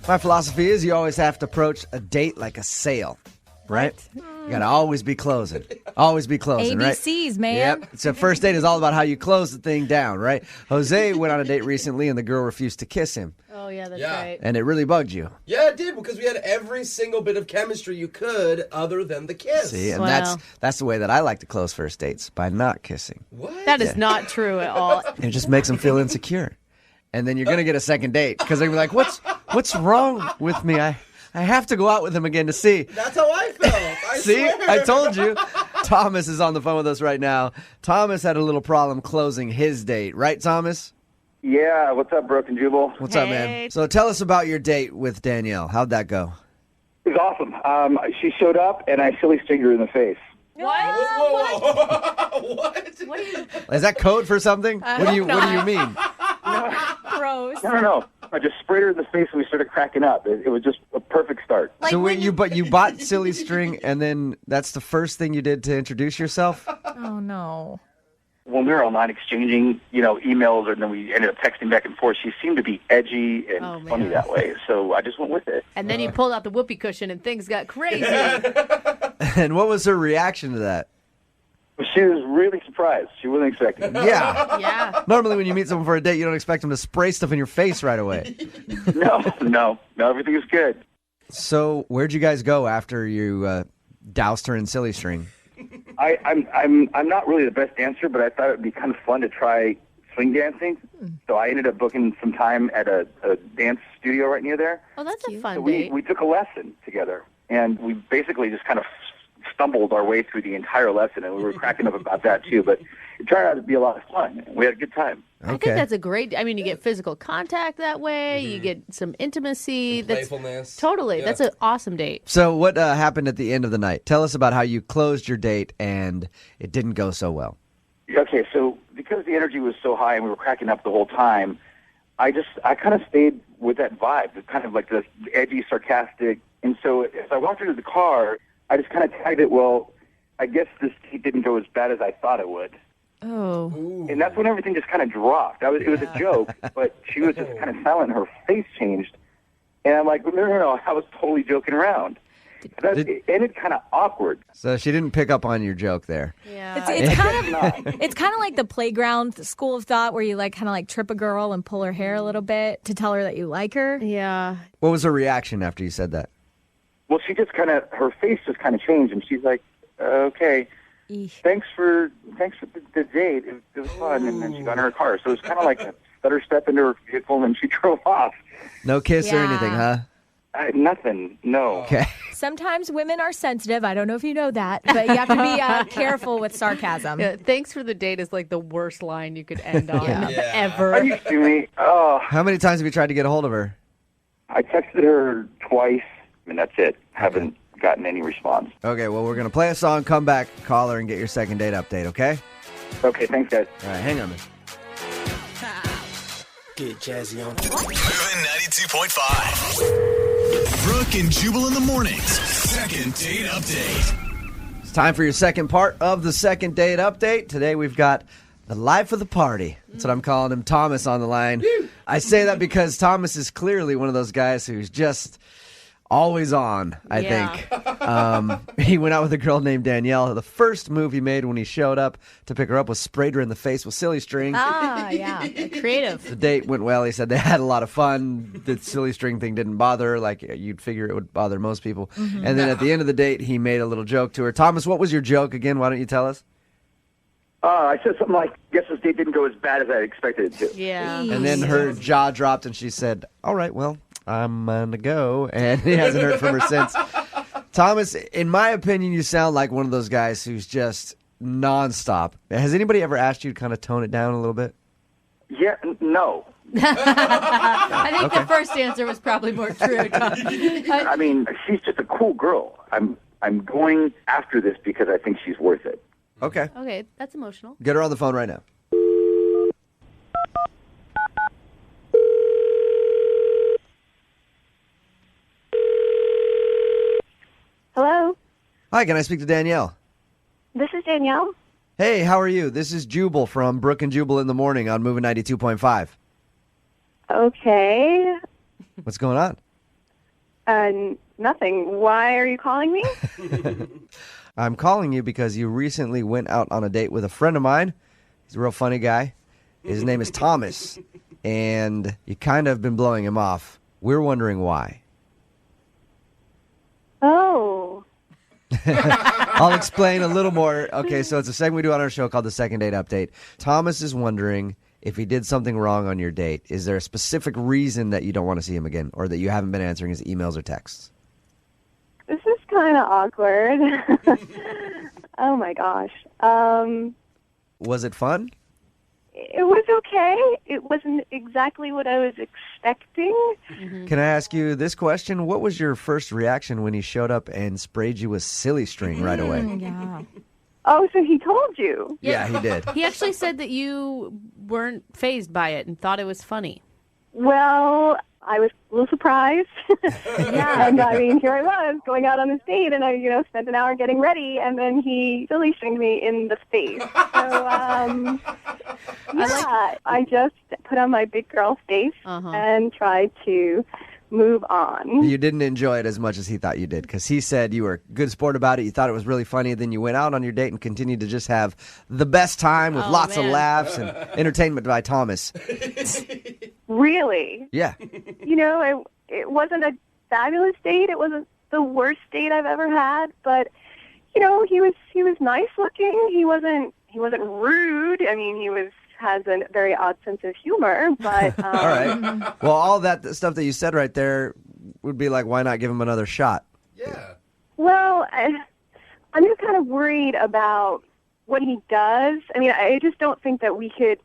My philosophy is you always have to approach a date like a sale, right? You got to always be closing. Always be closing, right? ABCs, man. Yep. So first date is all about how you close the thing down, right? Jose went on a date recently and the girl refused to kiss him. Oh, yeah, that's right. And it really bugged you. Yeah, it did, because we had every single bit of chemistry you could other than the kiss. See, and Wow. that's the way that I like to close first dates, by not kissing. What? That is not true at all. It just makes them feel insecure. And then you're going to get a second date because they're going to be like, what's wrong with me? I have to go out with him again to see. That's how I felt. I See, swear. I told you. Thomas is on the phone with us right now. Thomas had a little problem closing his date. Right, Thomas? Yeah, what's up, Brooke and Jubal? What's up, Hey. man? So tell us about your date with Danielle. How'd that go? It was awesome. She showed up, and I silly stringed her in the face. What? Whoa. What? What are you... Is that code for something? What do you mean? Gross. No. I just sprayed her in the face, and we started cracking up. It was just a perfect start. So when you bought silly string, and then that's the first thing you did to introduce yourself? Oh, no. When we were online exchanging, emails, and then we ended up texting back and forth, she seemed to be edgy and Oh, man. funny that way. So I just went with it. And then you pulled out the whoopee cushion and things got crazy. And what was her reaction to that? She was really surprised. She wasn't expecting it. Yeah. Yeah. Normally when you meet someone for a date, you don't expect them to spray stuff in your face right away. No, everything was good. So where'd you guys go after you doused her in silly string? I'm not really the best dancer, but I thought it would be kind of fun to try swing dancing. So I ended up booking some time at a dance studio right near there. Oh, that's a fun So date. we took a lesson together, and we basically just kind of stumbled our way through the entire lesson, and we were cracking up about that too. But it turned out to be a lot of fun. We had a good time. I think that's a great... I mean, you get physical contact that way. You get some intimacy. That's Playfulness. totally. Yeah. That's an awesome date. So what happened at the end of the night? Tell us about how you closed your date and it didn't go so well. Okay, so because the energy was so high and we were cracking up the whole time, I kind of stayed with that vibe, kind of like the edgy, sarcastic. And so as I walked into the car, I just kind of tagged it, well, I guess this date didn't go as bad as I thought it would. Oh. And that's when everything just kind of dropped. It was a joke, but she was just kind of silent. Her face changed. And I'm like, no, I was totally joking around. It ended kind of awkward. So she didn't pick up on your joke there. Yeah. It's kind of like the playground school of thought where you kind of trip a girl and pull her hair a little bit to tell her that you like her. Yeah. What was her reaction after you said that? Well, she just her face just kind of changed, and she's like, okay, thanks for the date. It was fun. And then she got in her car. So it was kind of like a stutter step into her vehicle, and she drove off. No kiss or Yeah. anything, huh? Nothing, no. Okay. Sometimes women are sensitive. I don't know if you know that, but you have to be careful with sarcasm. Yeah, thanks for the date is like the worst line you could end on Yeah. ever. Are you kidding me? Oh, How many times have you tried to get a hold of her? I texted her twice, and that's it. Haven't gotten any response. Okay, well, we're going to play a song, come back, call her, and get your second date update, okay? Okay, thanks, guys. All right, hang on a minute. Get jazzy on. Moving 92.5. Brooke and Jubal in the mornings. Second date update. It's time for your second part of the second date update. Today we've got the life of the party. That's what I'm calling him, Thomas, on the line. I say that because Thomas is clearly one of those guys who's just always on, I think. He went out with a girl named Danielle. The first move he made when he showed up to pick her up was sprayed her in the face with silly string. Ah, yeah. Creative. The date went well. He said they had a lot of fun. The silly string thing didn't bother her like you'd figure it would bother most people. And then at the end of the date, he made a little joke to her. Thomas, what was your joke again? Why don't you tell us? I said something like, guess this date didn't go as bad as I expected it to. Yeah. And then her jaw dropped and she said, all right, well, I'm going to go. And he hasn't heard from her since. Thomas, in my opinion, you sound like one of those guys who's just nonstop. Has anybody ever asked you to kind of tone it down a little bit? Yeah, no. I think the first answer was probably more true. I mean, she's just a cool girl. I'm going after this because I think she's worth it. Okay. Okay, that's emotional. Get her on the phone right now. Hello, Hi, can I speak to Danielle? this is Danielle. Hey, how are you? This is Jubal from Brooke and Jubal in the morning on Moving 92.5. Okay. What's going on? Nothing. Why are you calling me? I'm calling you because you recently went out on a date with a friend of mine. He's a real funny guy. His name is Thomas, and you kind of been blowing him off. We're wondering why. Oh. I'll explain a little more. Okay, so it's a segment we do on our show called the Second Date Update. Thomas is wondering if he did something wrong on your date. Is there a specific reason that you don't want to see him again, or that you haven't been answering his emails or texts? This is kind of awkward. Oh, my gosh. Was it fun? It was okay. It wasn't exactly what I was expecting. Can I ask you this question? What was your first reaction when he showed up and sprayed you with silly string right away? Yeah. Oh, so he told you. Yeah, he did. He actually said that you weren't fazed by it and thought it was funny. Well, I was a little surprised. Yeah, and I mean, here I was going out on this date, and I, spent an hour getting ready, and then he silly stringed me in the face. So, I just put on my big girl face and tried to move on. You didn't enjoy it as much as he thought you did, because he said you were a good sport about it. You thought it was really funny. Then you went out on your date and continued to just have the best time with lots of laughs and entertainment by Thomas. Really? Yeah. It wasn't a fabulous date. It wasn't the worst date I've ever had, but he was nice looking. He wasn't rude. I mean, has a very odd sense of humor, but All right. Well, all that stuff that you said right there would be like, why not give him another shot? Yeah. Well, I'm just kind of worried about what he does. I mean, I just don't think that we could,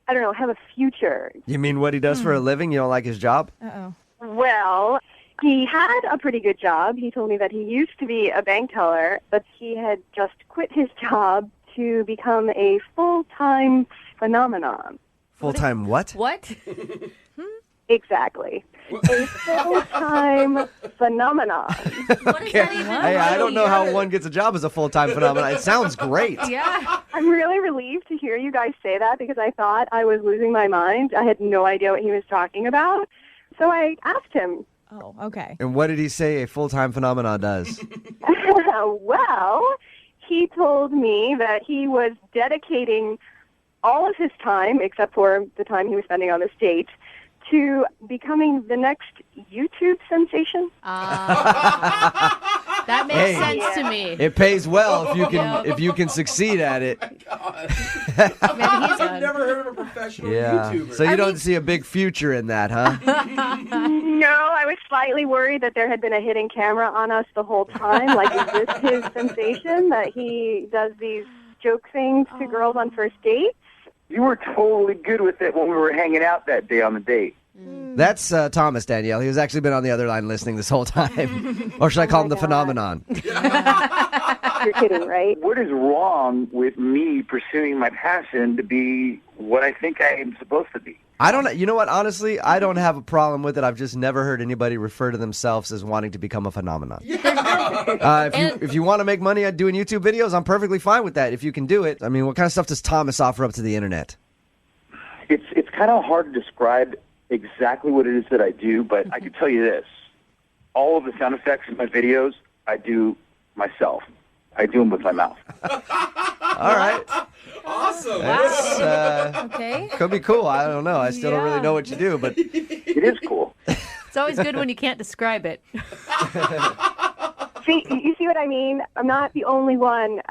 have a future. You mean what he does for a living? You don't like his job? Uh-oh. Well, he had a pretty good job. He told me that he used to be a bank teller, but he had just quit his job to become a full-time phenomenon. Full-time what? What? Exactly. A full-time phenomenon. What does that even Hey, I don't know how one gets a job as a full-time phenomenon. It sounds great. Yeah. I'm really relieved to hear you guys say that because I thought I was losing my mind. I had no idea what he was talking about. So I asked him. Oh, okay. And what did he say a full-time phenomenon does? Well, he told me that he was dedicating all of his time, except for the time he was spending on this date, to becoming the next YouTube sensation. That makes sense to me. It pays well if you can succeed at it. I've never heard of a professional YouTuber. So you don't see a big future in that, huh? No, I was slightly worried that there had been a hidden camera on us the whole time. Like, is this his sensation that he does these joke things to girls on first dates? You were totally good with it when we were hanging out that day on the date. That's Thomas, Danielle. He was actually been on the other line listening this whole time. Or should I call him the phenomenon? You're kidding, right? What is wrong with me pursuing my passion to be what I think I am supposed to be? I don't know. You know what? Honestly, I don't have a problem with it. I've just never heard anybody refer to themselves as wanting to become a phenomenon. If you want to make money at doing YouTube videos, I'm perfectly fine with that if you can do it. I mean, what kind of stuff does Thomas offer up to the internet? It's kind of hard to describe exactly what it is that I do, but I can tell you this. All of the sound effects in my videos, I do myself. I do them with my mouth. All right. Awesome. That's, Okay. could be cool. I don't know. I still don't really know what you do, but It is cool. It's always good when you can't describe it. See, you see what I mean? I'm not the only one.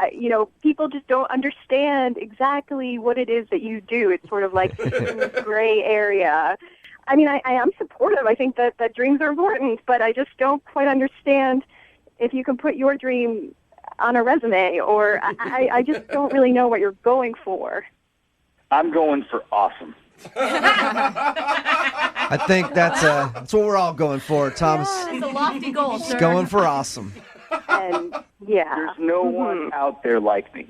People just don't understand exactly what it is that you do. It's sort of like in this gray area. I mean, I am supportive. I think that dreams are important, but I just don't quite understand if you can put your dream on a resume, or I just don't really know what you're going for. I'm going for awesome. I think that's what we're all going for, Thomas. It's a lofty goal, Just sir. going for awesome. And yeah, There's no one out there like me.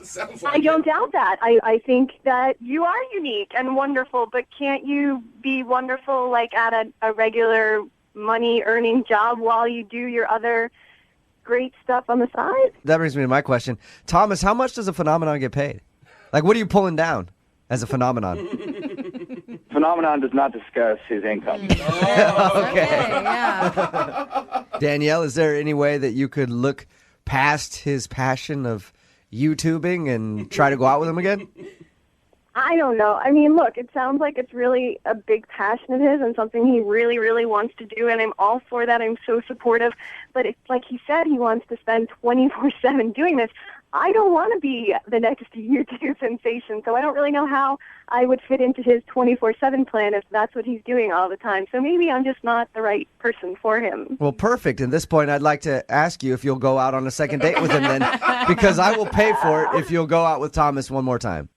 Sounds like I don't doubt that. I think that you are unique and wonderful, but can't you be wonderful like at a regular money-earning job while you do your other great stuff on the side? That brings me to my question. Thomas, how much does a phenomenon get paid? Like, what are you pulling down as a phenomenon? phenomenon does not discuss his income. Okay, yeah. Danielle, is there any way that you could look past his passion of YouTubing and try to go out with him again? I don't know. I mean, look, it sounds like it's really a big passion of his and something he really, really wants to do, and I'm all for that. I'm so supportive. But if, like he said, he wants to spend 24/7 doing this, I don't want to be the next YouTube sensation, so I don't really know how I would fit into his 24/7 plan if that's what he's doing all the time. So maybe I'm just not the right person for him. Well, perfect. At this point, I'd like to ask you if you'll go out on a second date with him then, because I will pay for it if you'll go out with Thomas one more time.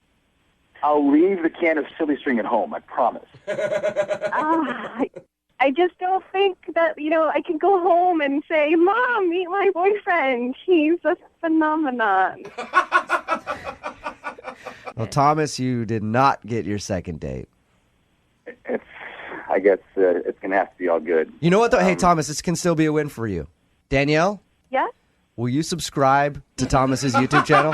I'll leave the can of silly string at home, I promise. I just don't think that, I can go home and say, Mom, meet my boyfriend. He's a phenomenon. Well, Thomas, you did not get your second date. I guess it's going to have to be all good. You know what, though? Hey, Thomas, this can still be a win for you. Danielle? Yes? Will you subscribe to Thomas's YouTube channel?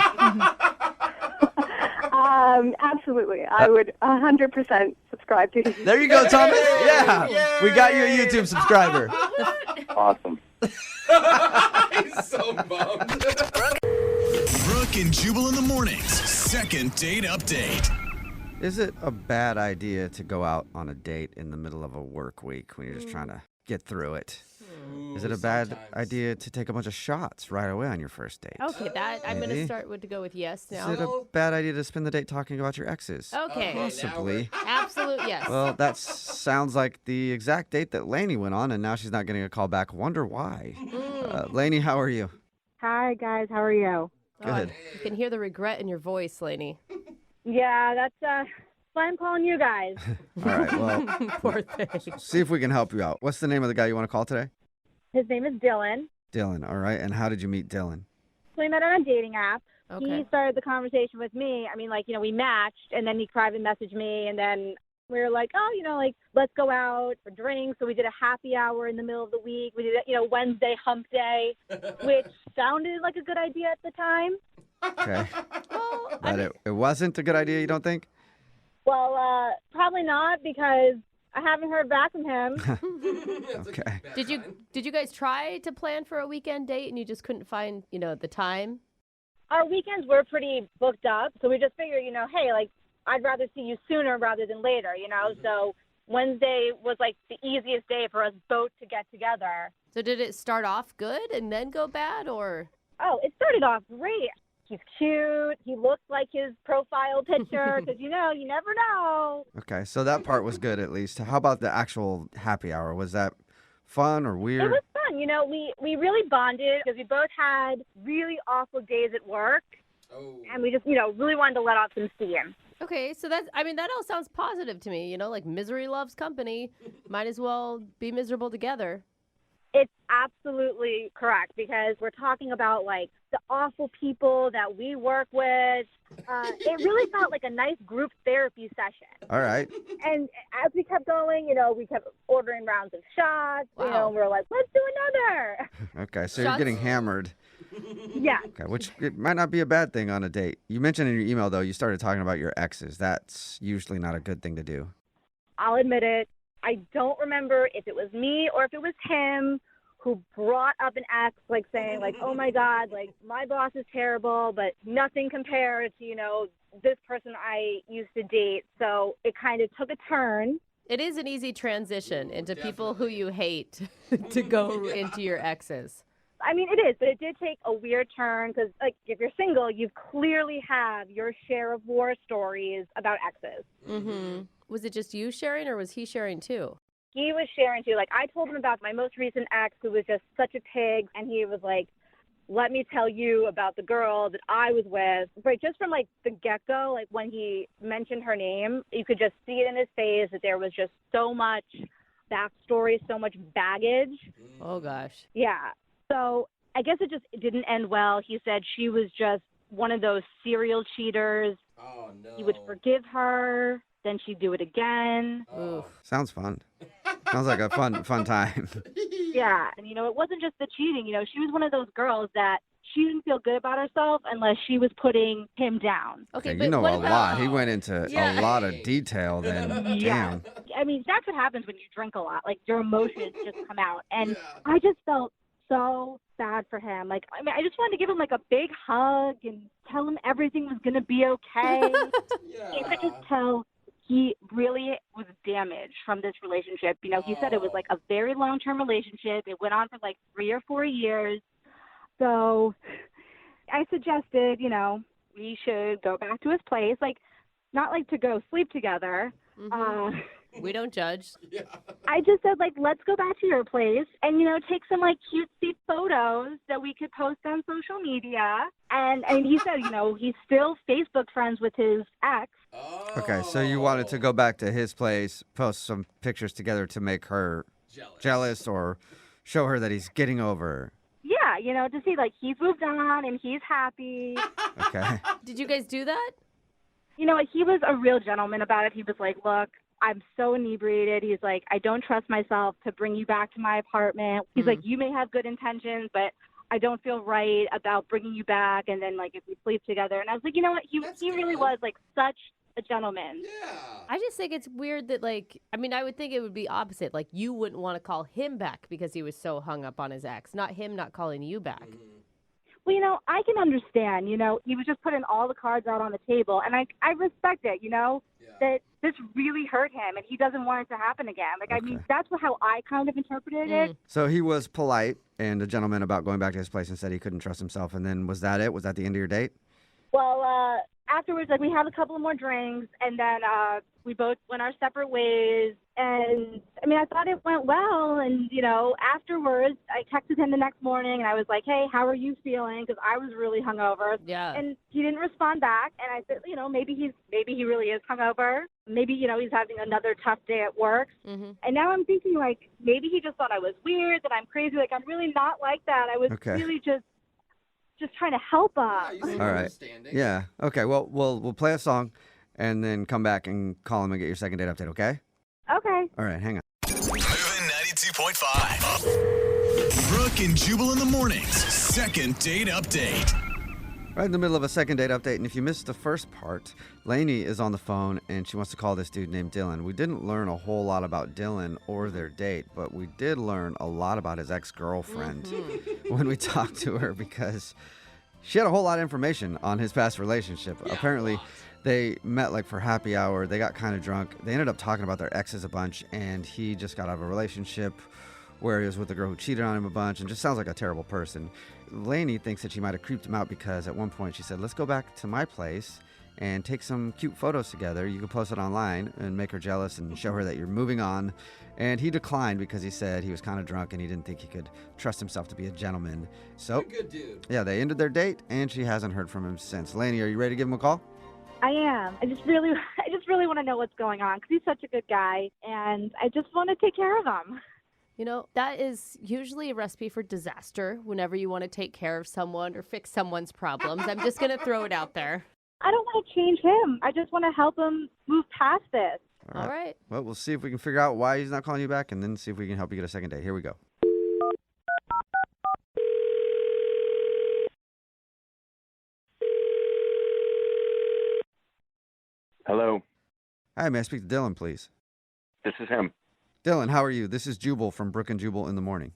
Absolutely. I would 100% subscribe to his. There you go, Thomas. Yeah. We got you a YouTube subscriber. Awesome. He's so bummed. Brooke and Jubal in the mornings. Second date update. Is it a bad idea to go out on a date in the middle of a work week when you're just trying to get through it? Is it a bad idea to take a bunch of shots right away on your first date? Okay, I'm going to Maybe. start with to go with yes Is now. it a bad idea to spend the date talking about your exes? Okay. Possibly. Absolute yes. Well, that sounds like the exact date that Lainey went on, and now she's not getting a call back. Wonder why. Lainey, how are you? Hi, guys. How are you? Good. You can hear the regret in your voice, Lainey. Yeah, that's why I'm calling you guys. All right, well, Poor thing. see if we can help you out. What's the name of the guy you want to call today? His name is Dylan. Dylan, all right. And how did you meet Dylan? So we met on a dating app. Okay. He started the conversation with me. I mean, we matched, and then he private messaged me, and then we were like, let's go out for drinks. So we did a happy hour in the middle of the week. We did, Wednesday hump day, which sounded like a good idea at the time. Okay. But it wasn't a good idea, you don't think? Well, probably not, because I haven't heard back from him. Okay. Did you guys try to plan for a weekend date and you just couldn't find, the time? Our weekends were pretty booked up, so we just figured, hey, I'd rather see you sooner rather than later, So Wednesday was the easiest day for us both to get together. So did it start off good and then go bad, or? Oh, it started off great. He's cute. He looked like his profile picture because, you never know. Okay, so that part was good at least. How about the actual happy hour? Was that fun or weird? It was fun. We really bonded because we both had really awful days at work. Oh. And we just, really wanted to let off some steam. Okay, so that all sounds positive to me. Misery loves company. Might as well be miserable together. It's absolutely correct because we're talking about the awful people that we work with. It really felt like a nice group therapy session. All right. And as we kept going, we kept ordering rounds of shots. Wow. We were like, let's do another. Okay, so Shots? you're getting hammered. Yeah. Okay, which it might not be a bad thing on a date. You mentioned in your email, though, you started talking about your exes. That's usually not a good thing to do. I'll admit it. I don't remember if it was me or if it was him who brought up an ex, saying, oh, my God, my boss is terrible, but nothing compared to, this person I used to date. So it kind of took a turn. It is an easy transition into people who you hate to go into your exes. I mean, it is, but it did take a weird turn because, if you're single, you clearly have your share of war stories about exes. Mm-hmm. Was it just you sharing, or was he sharing too? He was sharing too. I told him about my most recent ex who was just such a pig, and he was like, let me tell you about the girl that I was with. Right, just from the get-go, when he mentioned her name, you could just see it in his face that there was just so much backstory, so much baggage. Oh, gosh. Yeah. So I guess it just didn't end well. He said she was just one of those serial cheaters. Oh, no. He would forgive her, then she'd do it again. Oof. Sounds fun. Sounds like a fun time. Yeah. And, it wasn't just the cheating. She was one of those girls that she didn't feel good about herself unless she was putting him down. Okay, you but know what a about- lot. He went into Yeah. a lot of detail then. Yeah. Damn. I mean, that's what happens when you drink a lot. Like, your emotions just come out. And I just felt so bad for him. Like, I mean, I just wanted to give him, like, a big hug and tell him everything was going to be okay. You could just tell he really was damaged from this relationship. You know, he said it was, like, a very long-term relationship. It went on for, like, 3 or 4 years. So I suggested, you know, we should go back to his place. Like, not, like, to go sleep together. We don't judge. I just said, like, let's go back to your place and, you know, take some, like, cutesy photos that we could post on social media. And he said, you know, he's still Facebook friends with his ex. Okay, so you wanted to go back to his place, post some pictures together to make her jealous or show her that he's getting over her. Yeah, you know, to see, like, he's moved on and he's happy. Okay. Did you guys do that? You know, he was a real gentleman about it. He was like, look, I'm so inebriated. He's like, I don't trust myself to bring you back to my apartment. He's like, you may have good intentions, but I don't feel right about bringing you back. And then, like, if we sleep together. And I was like, you know what? He really was, like, such a gentleman. I just think it's weird that, like, I mean, I would think it would be opposite. Like, you wouldn't want to call him back because he was so hung up on his ex, not him not calling you back. Well, you know, I can understand, you know, he was just putting all the cards out on the table. And I respect it, you know, that this really hurt him and he doesn't want it to happen again. Like, I mean, that's how I kind of interpreted it. So he was polite and a gentleman about going back to his place and said he couldn't trust himself. And then was that it? Was that the end of your date? Well, afterwards, like, we had a couple of more drinks, and then we both went our separate ways. And, I mean, I thought it went well. And, you know, afterwards, I texted him the next morning, and I was like, hey, how are you feeling? Because I was really hungover. Yeah. And he didn't respond back. And I said, you know, maybe he really is hungover. Maybe, you know, he's having another tough day at work. And now I'm thinking, like, maybe he just thought I was weird, that I'm crazy. Like, I'm really not like that. I was really just trying to help him. All right. Yeah. Okay. Well, we'll play a song and then come back and call him and get your second date update, okay? Okay. All right. Hang on. Moving 92.5. Brooke and Jubal in the mornings. Second date update. Right in the middle of a second date update, and if you missed the first part, Lainey is on the phone and she wants to call this dude named Dylan. We didn't learn a whole lot about Dylan or their date, but we did learn a lot about his ex-girlfriend when we talked to her because she had a whole lot of information on his past relationship. Apparently, they met like for happy hour. They got kind of drunk. They ended up talking about their exes a bunch, and he just got out of a relationship where he was with a girl who cheated on him a bunch and just sounds like a terrible person. Lainey thinks that she might have creeped him out because at one point she said, let's go back to my place and take some cute photos together. You can post it online and make her jealous and show her that you're moving on. And he declined because he said he was kind of drunk and he didn't think he could trust himself to be a gentleman. So, Good dude. yeah, they ended their date and she hasn't heard from him since. Lainey, are you ready to give him a call? I am. I just really want to know what's going on because he's such a good guy, and I just want to take care of him. You know, that is usually a recipe for disaster whenever you want to take care of someone or fix someone's problems. I'm just going to throw it out there. I don't want to change him. I just want to help him move past this. All right. Well, we'll see if we can figure out why he's not calling you back and then see if we can help you get a second date. Here we go. Hello, Hi, may I speak to Dylan, please? this is him. Dylan, how are you? This is Jubal from Brooke and Jubal in the morning.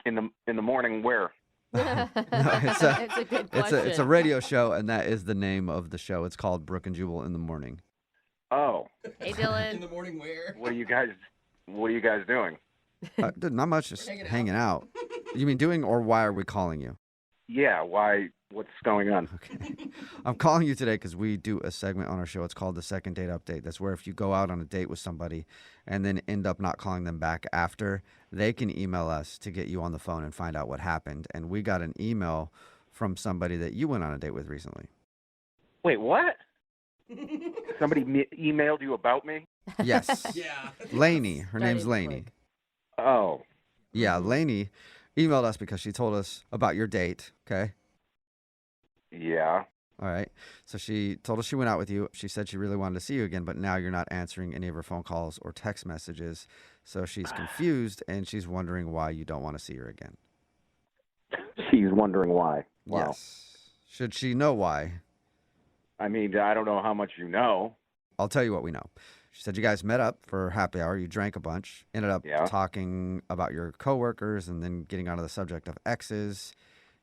In the morning, where? No, it's a, It's a good question. it's a radio show, and that is the name of the show. It's called Brooke and Jubal in the morning. Oh, Hey, In Dylan. the morning where? what are you guys doing? Dude, not much, just hanging out. You mean doing, or why are we calling you? Yeah, why? What's going on? Okay. I'm calling you today because we do a segment on our show. It's called the Second Date Update. That's where if you go out on a date with somebody and then end up not calling them back after, they can email us to get you on the phone and find out what happened. And we got an email from somebody that you went on a date with recently. Wait, what? Somebody emailed you about me? Yes. Yeah. Lainey. Her name's Started Lainey. quick. Oh, Yeah, Lainey emailed us because she told us about your date. Okay. yeah. All right. So she told us she went out with you. She said she really wanted to see you again, but now you're not answering any of her phone calls or text messages. So she's confused and she's wondering why you don't want to see her again. She's wondering why. Wow. Yes. Should she know why? I mean, I don't know how much you know. I'll tell you what we know. She said you guys met up for happy hour. You drank a bunch. Ended up talking about your coworkers and then getting onto the subject of exes.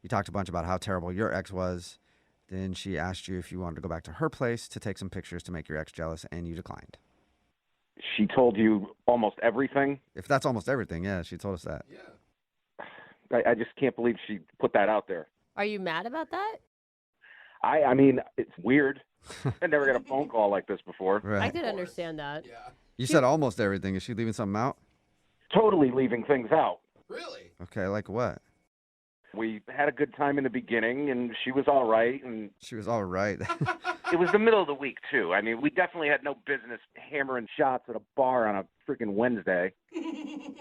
You talked a bunch about how terrible your ex was. Then she asked you if you wanted to go back to her place to take some pictures to make your ex jealous, and you declined. She told you almost everything? If that's almost everything, yeah, she told us that. Yeah. I just can't believe she put that out there. Are you mad about that? I mean, it's weird. I never got a phone call like this before. Right. I could understand that. Yeah. You said almost everything. Is she leaving something out? Totally leaving things out. Really? Okay, like what? We had a good time in the beginning, and she was all right. And She was all right. it was the middle of the week, too. I mean, we definitely had no business hammering shots at a bar on a freaking Wednesday.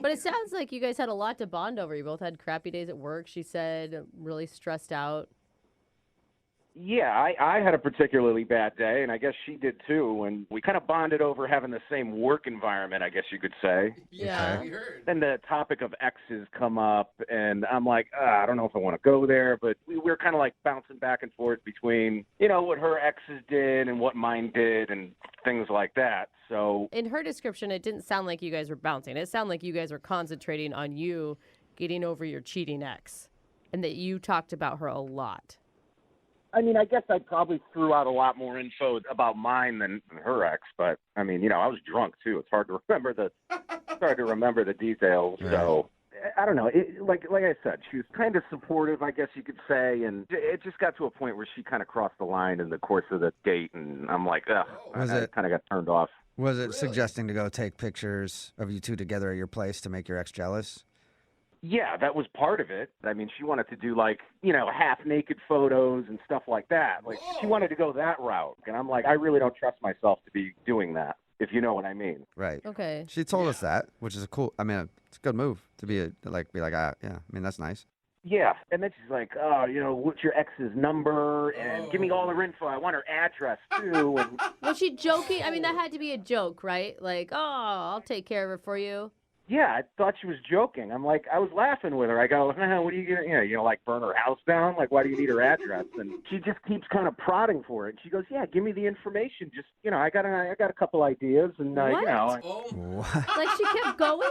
But it sounds like you guys had a lot to bond over. You both had crappy days at work, she said, really stressed out. Yeah, I had a particularly bad day, and I guess she did too. And we kind of bonded over having the same work environment, I guess you could say. Yeah. We heard. Then the topic of exes come up, and I'm like, I don't know if I want to go there. But we were kind of like bouncing back and forth between, what her exes did and what mine did and things like that. So In her description, it didn't sound like you guys were bouncing. It sounded like you guys were concentrating on you getting over your cheating ex and that you talked about her a lot. I mean, I guess I probably threw out a lot more info about mine than her ex, but I mean, I was drunk too. It's hard to remember the details. Right. So I don't know. Like I said, she was kind of supportive, I guess you could say, and it just got to a point where she kind of crossed the line in the course of the date, and I'm like, ugh, I kind of got turned off. Was it suggesting to go take pictures of you two together at your place to make your ex jealous? Yeah, that was part of it. I mean, she wanted to do half-naked photos and stuff like that. Like, she wanted to go that route. And I'm like, I really don't trust myself to be doing that, if you know what I mean. Right. Okay. She told us that, which is it's a good move to be that's nice. Yeah, and then she's like, what's your ex's number? And give me all her info. I want her address, too. And Was she joking? I mean, that had to be a joke, right? Like, I'll take care of her for you. yeah, I thought she was joking. I'm like, I was laughing with her. I go, what are you going to, like burn her house down? Like, why do you need her address? And she just keeps kind of prodding for it. She goes, yeah, give me the information. Just, I got a couple ideas. And, What? What? Like, she kept going?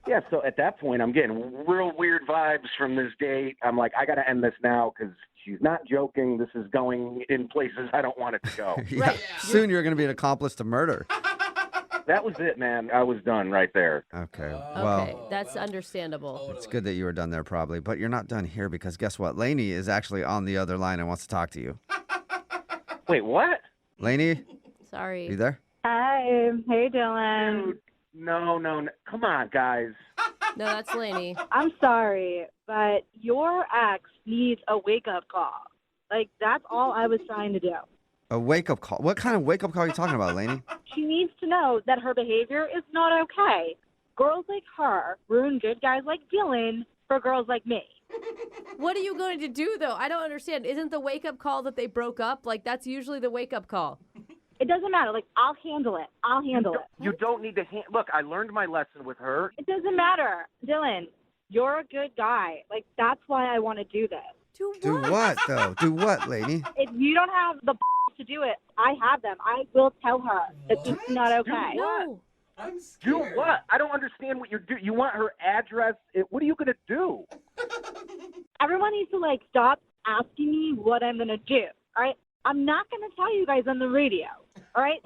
yeah, so at that point, I'm getting real weird vibes from this date. I'm like, I got to end this now because she's not joking. This is going in places I don't want it to go. Yeah. Right. Soon you're going to be an accomplice to murder. That was it, man. I was done right there. Okay. Okay, Well, that's understandable. it's good that you were done there probably, but you're not done here because guess what? Lainey is actually on the other line and wants to talk to you. Wait, what? Lainey, Sorry. you there? Hi. Hey, Dylan. Dude, no. Come on, guys. No, that's Lainey. I'm sorry, but your ex needs a wake-up call. Like, that's all I was trying to do. A wake-up call? What kind of wake-up call are you talking about, Lainey? She needs to know that her behavior is not okay. Girls like her ruin good guys like Dylan for girls like me. What are you going to do, though? I don't understand. Isn't the wake-up call that they broke up? Like, that's usually the wake-up call. It doesn't matter. Like, I'll handle it. You don't need to look, I learned my lesson with her. It doesn't matter. Dylan, you're a good guy. Like, that's why I want to do this. Do what, though? Do what, Lainey? If you don't have the to do it, I have them. I will tell her that this is not okay. No. I'm Do scared. what? I don't understand what you're doing. You want her address? What are you going to do? Everyone needs to, like, stop asking me what I'm going to do, all right? I'm not going to tell you guys on the radio, all right?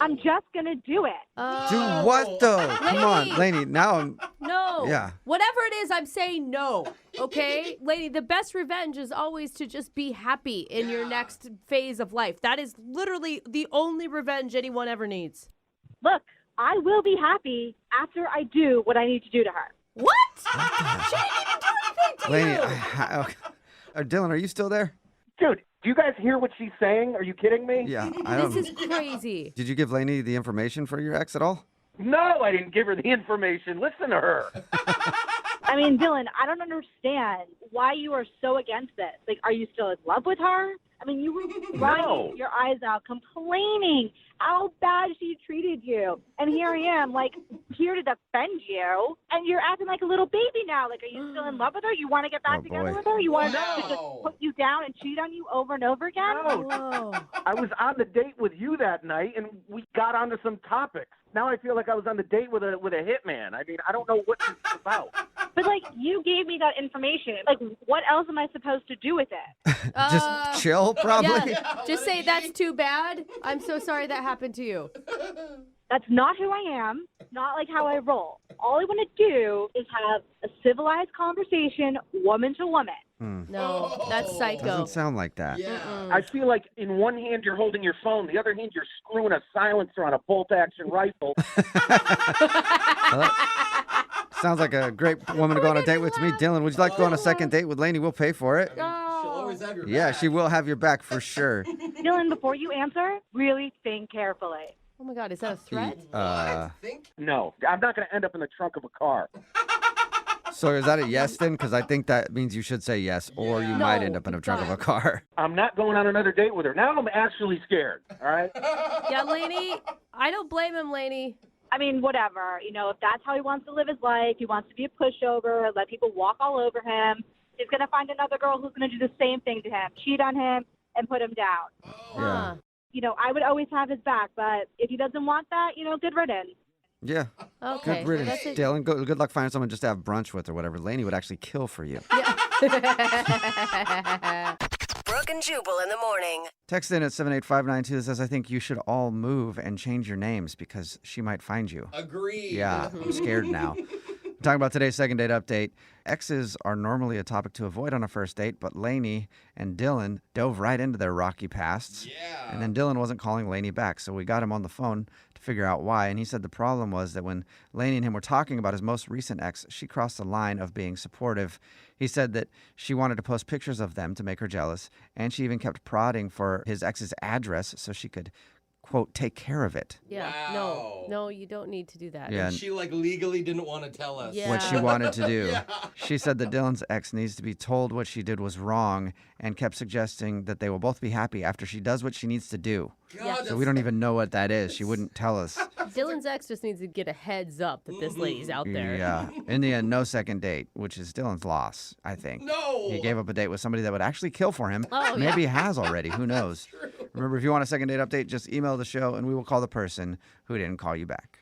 I'm just going to do it. Do what, though? Come on, Lainey. Now I'm... No. Yeah. Whatever it is, I'm saying no. Okay? Lady, the best revenge is always to just be happy in your next phase of life. That is literally the only revenge anyone ever needs. Look, I will be happy after I do what I need to do to her. What? She didn't even do anything to Lainey, you. okay. Dylan, are you still there? Dude, do you guys hear what she's saying? Are you kidding me? Yeah, I don't... This is crazy. Did you give Lainey the information for your ex at all? No, I didn't give her the information. Listen to her. I mean, Dylan, I don't understand why you are so against this. Like, are you still in love with her? I mean, you were crying your eyes out, complaining how bad she treated you. And here I am, like, here to defend you. And you're acting like a little baby now. Like, are you still in love with her? You want to get back together with her? You want her to just put you down and cheat on you over and over again? No. I was on the date with you that night, and we got onto some topics. Now I feel like I was on the date with a hitman. I mean, I don't know what this is about. But, like, you gave me that information. Like, what else am I supposed to do with it? Just chill, probably. Yeah, just say that's too bad. I'm so sorry that happened to you. That's not who I am, not like how I roll. All I want to do is have a civilized conversation, woman to woman. No, that's psycho. Doesn't sound like that. I feel like in one hand you're holding your phone, the other hand you're screwing a silencer on a bolt-action rifle. Sounds like a great woman to go on a date with to me. Dylan, would you like to go on a second date with Lainey? We'll pay for it. She'll always have your Yeah, back. she will have your back for sure. Dylan, before you answer, really think carefully. Oh my God, is that a threat? No, I'm not going to end up in the trunk of a car. So is that a yes then? Because I think that means you should say yes, or you might end up in the trunk of a car. I'm not going on another date with her. Now I'm actually scared, all right? Yeah, Lainey, I don't blame him, Lainey. I mean, whatever. You know, if that's how he wants to live his life, he wants to be a pushover, let people walk all over him. He's going to find another girl who's going to do the same thing to him, cheat on him, and put him down. Yeah. You know, I would always have his back, but if he doesn't want that, you know, good riddance. Yeah. Okay. Good riddance, Dylan. Good luck finding someone just to have brunch with or whatever. Lainey would actually kill for you. Brooke and Jubal in the morning. Text in at 78592 that says, I think you should all move and change your names because she might find you. Agreed. Yeah, I'm scared now. Talking about today's second date update. Exes are normally a topic to avoid on a first date, but Lainey and Dylan dove right into their rocky pasts. Yeah. And then Dylan wasn't calling Lainey back, so we got him on the phone to figure out why. And he said the problem was that when Lainey and him were talking about his most recent ex, she crossed the line of being supportive. He said that she wanted to post pictures of them to make her jealous, and she even kept prodding for his ex's address so she could, quote, take care of it. Yeah, no, you don't need to do that. Yeah. And she legally didn't want to tell us. Yeah. What she wanted to do. Yeah. She said that Dylan's ex needs to be told what she did was wrong and kept suggesting that they will both be happy after she does what she needs to do. God, So we don't even know what that is. She wouldn't tell us. Dylan's ex just needs to get a heads up that this lady's out there. Yeah. In the end, no second date, which is Dylan's loss, I think. No. He gave up a date with somebody that would actually kill for him. Oh, Maybe he has already. Who knows? Remember, if you want a second date update, just email the show and we will call the person who didn't call you back.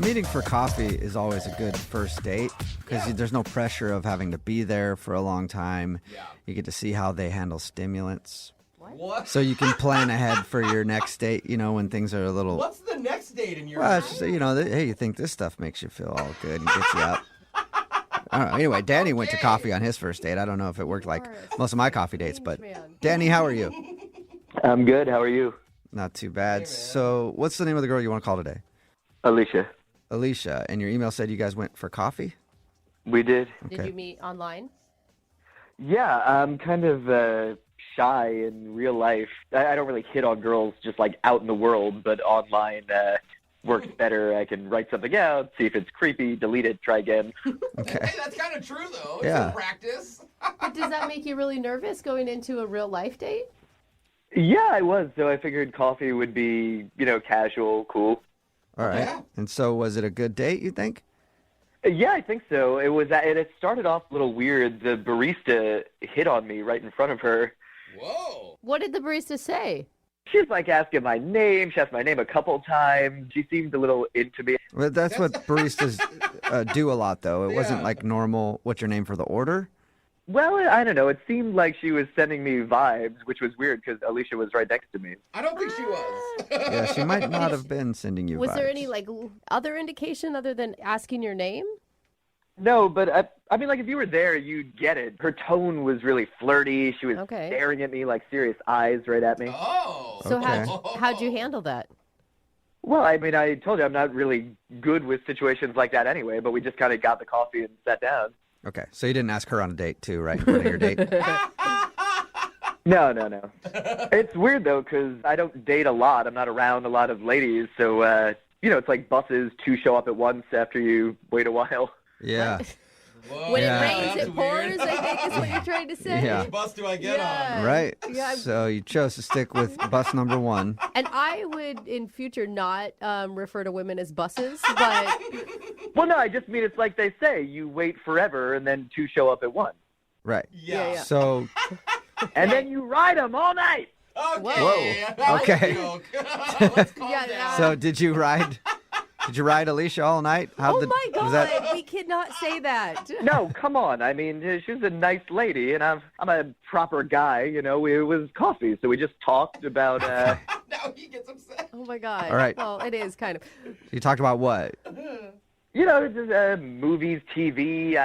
Meeting for coffee is always a good first date because there's no pressure of having to be there for a long time. Yeah. You get to see how they handle stimulants. What? So you can plan ahead for your next date, you know, when things are a little... What's the next date in your Well, it's just, you know, hey, you think this stuff makes you feel all good and gets you up. I don't know. Anyway, Danny went to coffee on his first date. I don't know if it worked like most of my coffee dates, but Danny, how are you? I'm good. How are you? Not too bad. So what's the name of the girl you want to call today? Alicia. Alicia. And your email said you guys went for coffee? We did. Did you meet online? Yeah, I'm kind of shy in real life. I don't really hit on girls just like out in the world, but online works better. I can write something out, see if it's creepy, delete it, try again. Okay. Hey, that's kind of true, though. It's Yeah. a practice. But does that make you really nervous going into a real life date? Yeah, I was. So I figured coffee would be, you know, casual, cool. All right. And so was it a good date, you think? Yeah, I think so. It was. It started off a little weird. The barista hit on me right in front of her. Whoa. What did the barista say? She was like asking my name. She asked my name a couple times. She seemed a little into me. Well, that's what baristas do a lot, though. It wasn't like normal, what's your name for the order? Well, I don't know. It seemed like she was sending me vibes, which was weird because Alicia was right next to me. I don't think she was. Yeah, she might not have been sending you Was vibes. there any other indication other than asking your name? No, but I mean, like, if you were there, you'd get it. Her tone was really flirty. She was Okay. staring at me like serious eyes right at me. Oh. So Okay. how'd you handle that? Well, I mean, I told you I'm not really good with situations like that anyway, but we just kind of got the coffee and sat down. Okay, so you didn't ask her on a date, too, right? In front of your date? No. It's weird, though, because I don't date a lot. I'm not around a lot of ladies, so, you know, it's like buses, two show up at once after you wait a while. Yeah. When Yeah. it rains, That's it pours, weird. I think is what you're trying to say. Yeah. Which bus do I get on? Right. Yeah. So you chose to stick with bus number 1. And I would, in future, not refer to women as buses, but Well, no, I just mean it's like they say, you wait forever and then 2 show up at 1. Right. Yeah. Yeah. So And then you ride them all night. Okay. Whoa. That's a Okay. joke. Let's calm Yeah, down. so did you ride? Did you ride Alicia all night? oh my God, was that- we cannot say that. No, come on. I mean, she was a nice lady, and I'm a proper guy. You know, it was coffee, so we just talked about. Now he gets upset. Oh my God. All right. Well, it is kind of. You talked about what? You know, just, movies, TV.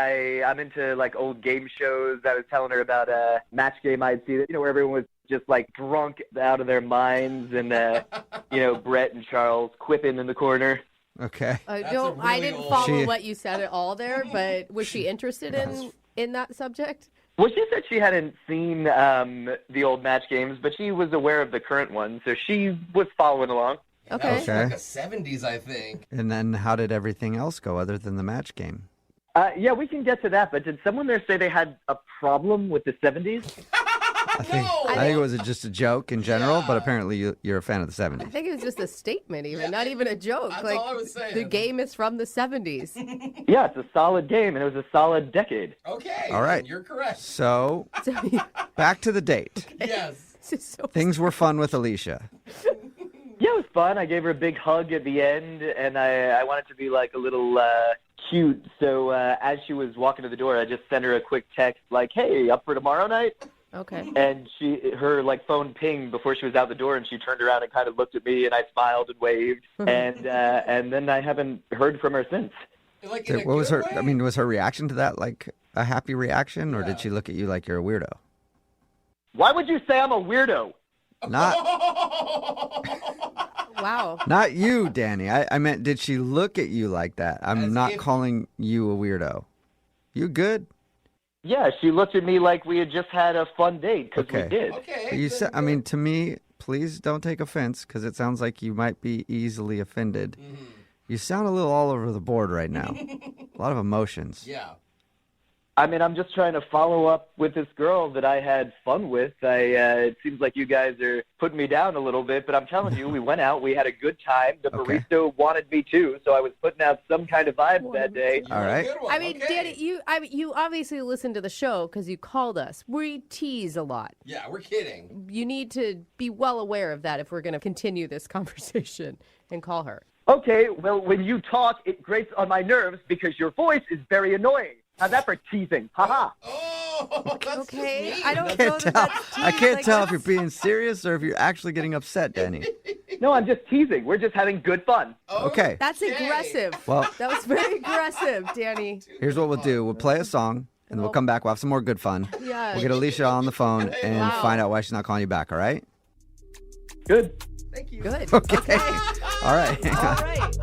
I'm into like old game shows. I was telling her about a match game I'd seen. You know, where everyone was just like drunk out of their minds, and you know, Brett and Charles quipping in the corner. Okay. I That's don't. a I really didn't old- follow She- what you said at all there. But was she interested in that subject? Well, she said she hadn't seen the old match games, but she was aware of the current one, so she was following along. That Okay. was Okay. like the 70s, I think. And then how did everything else go other than the match game? Yeah, we can get to that, but did someone there say they had a problem with the 70s? I think it was just a joke in general, but apparently you're a fan of the I 70s. think it was just a statement, even not even a joke. That's like all I was saying. the game is from the 70s. Yeah, it's a solid game, and it was a solid decade. Okay. All right. then You're correct. So So, back to the date. Yes. this is so Things were fun with Alicia. Yeah, it was fun. I gave her a big hug at the end, and I wanted to be like a little cute. So as she was walking to the door, I just sent her a quick text like, "Hey, up for tomorrow night?" okay. And her like phone pinged before she was out the door, and she turned around and kind of looked at me, and I smiled and waved, and then I haven't heard from her since. Like in a What was good her? way? I mean, was her reaction to that like a happy reaction, or did she look at you like you're a weirdo? Why would you say I'm a weirdo? Not, Wow. not you, Danny. I meant, did she look at you like that? I'm As not if- calling you a weirdo. You good? Yeah, she looked at me like we had just had a fun date because Okay. we did. Okay. You then said. I mean, to me, please don't take offense because it sounds like you might be easily offended. Mm-hmm. You sound a little all over the board right now. A lot of emotions. Yeah. I mean, I'm just trying to follow up with this girl that I had fun with. It seems like you guys are putting me down a little bit, but I'm telling you, we went out, we had a good time. The Okay. barista wanted me too, so I was putting out some kind of vibe that day. All right. Good one. I mean, okay. Danny, you obviously listened to the show because you called us. We tease a lot. Yeah, we're kidding. You need to be well aware of that if we're going to continue this conversation and call her. Okay, well, when you talk, it grates on my nerves because your voice is very annoying. How's that for teasing? Haha. Oh, that's Okay, just mean. I don't I know can't that tell. that's I tease, can't like, tell if you're that's- being serious or if you're actually getting upset, Danny. No, I'm just teasing. We're just having good fun. Okay. That's aggressive. Well- that was very aggressive, Danny. Here's what we'll do. We'll play a song, and then we'll come back. We'll have some more good fun. Yeah. We'll get Alicia on the phone and Wow. find out why she's not calling you back, all right? Good. Thank you. Good. Okay. All right. All right.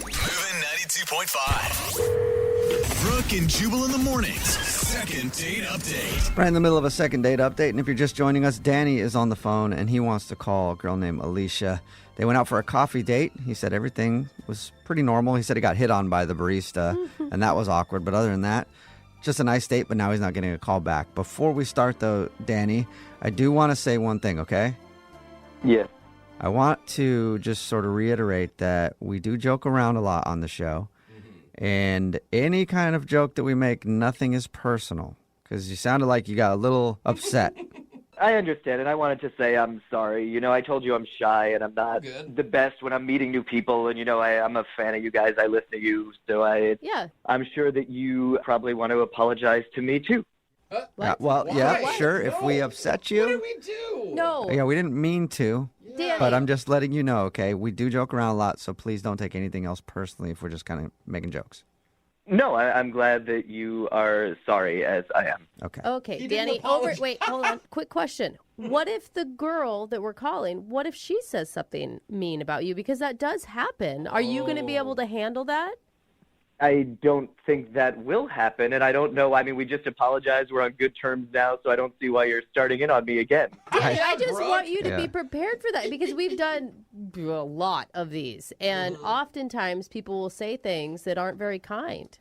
Moving 92.5. Brooke and Jubal in the mornings. Second date update. Right in the middle of a second date update, and if you're just joining us, Danny is on the phone, and he wants to call a girl named Alicia. They went out for a coffee date. He said everything was pretty normal. He said he got hit on by the barista, and that was awkward. But other than that, just a nice date, but now he's not getting a call back. Before we start, though, Danny, I do want to say one thing, okay? Yeah. I want to just sort of reiterate that we do joke around a lot on the show. And any kind of joke that we make, nothing is personal. Because you sounded like you got a little upset. I understand, and I wanted to say I'm sorry. You know, I told you I'm shy, and I'm not Good. the best when I'm meeting new people. And, you know, I'm a fan of you guys. I listen to you. So Yeah. I'm sure that you probably want to apologize to me, too. Yeah, well, yeah, Why? sure. If we upset What you. did we do? No. Yeah, we didn't mean to. Danny. But I'm just letting you know, okay? We do joke around a lot, so please don't take anything else personally if we're just kind of making jokes. No, I'm glad that you are sorry, as I am. Okay. Okay, He didn't Danny. apologize. Wait, hold on. Quick question. What if the girl that we're calling, what if she says something mean about you? Because that does happen. Are you going to be able to handle that? I don't think that will happen, and I don't know. I mean, we just apologized. We're on good terms now, so I don't see why you're starting in on me again. Danny, I just Brooke. want you to Yeah. be prepared for that because we've done a lot of these. And oftentimes people will say things that aren't very kind.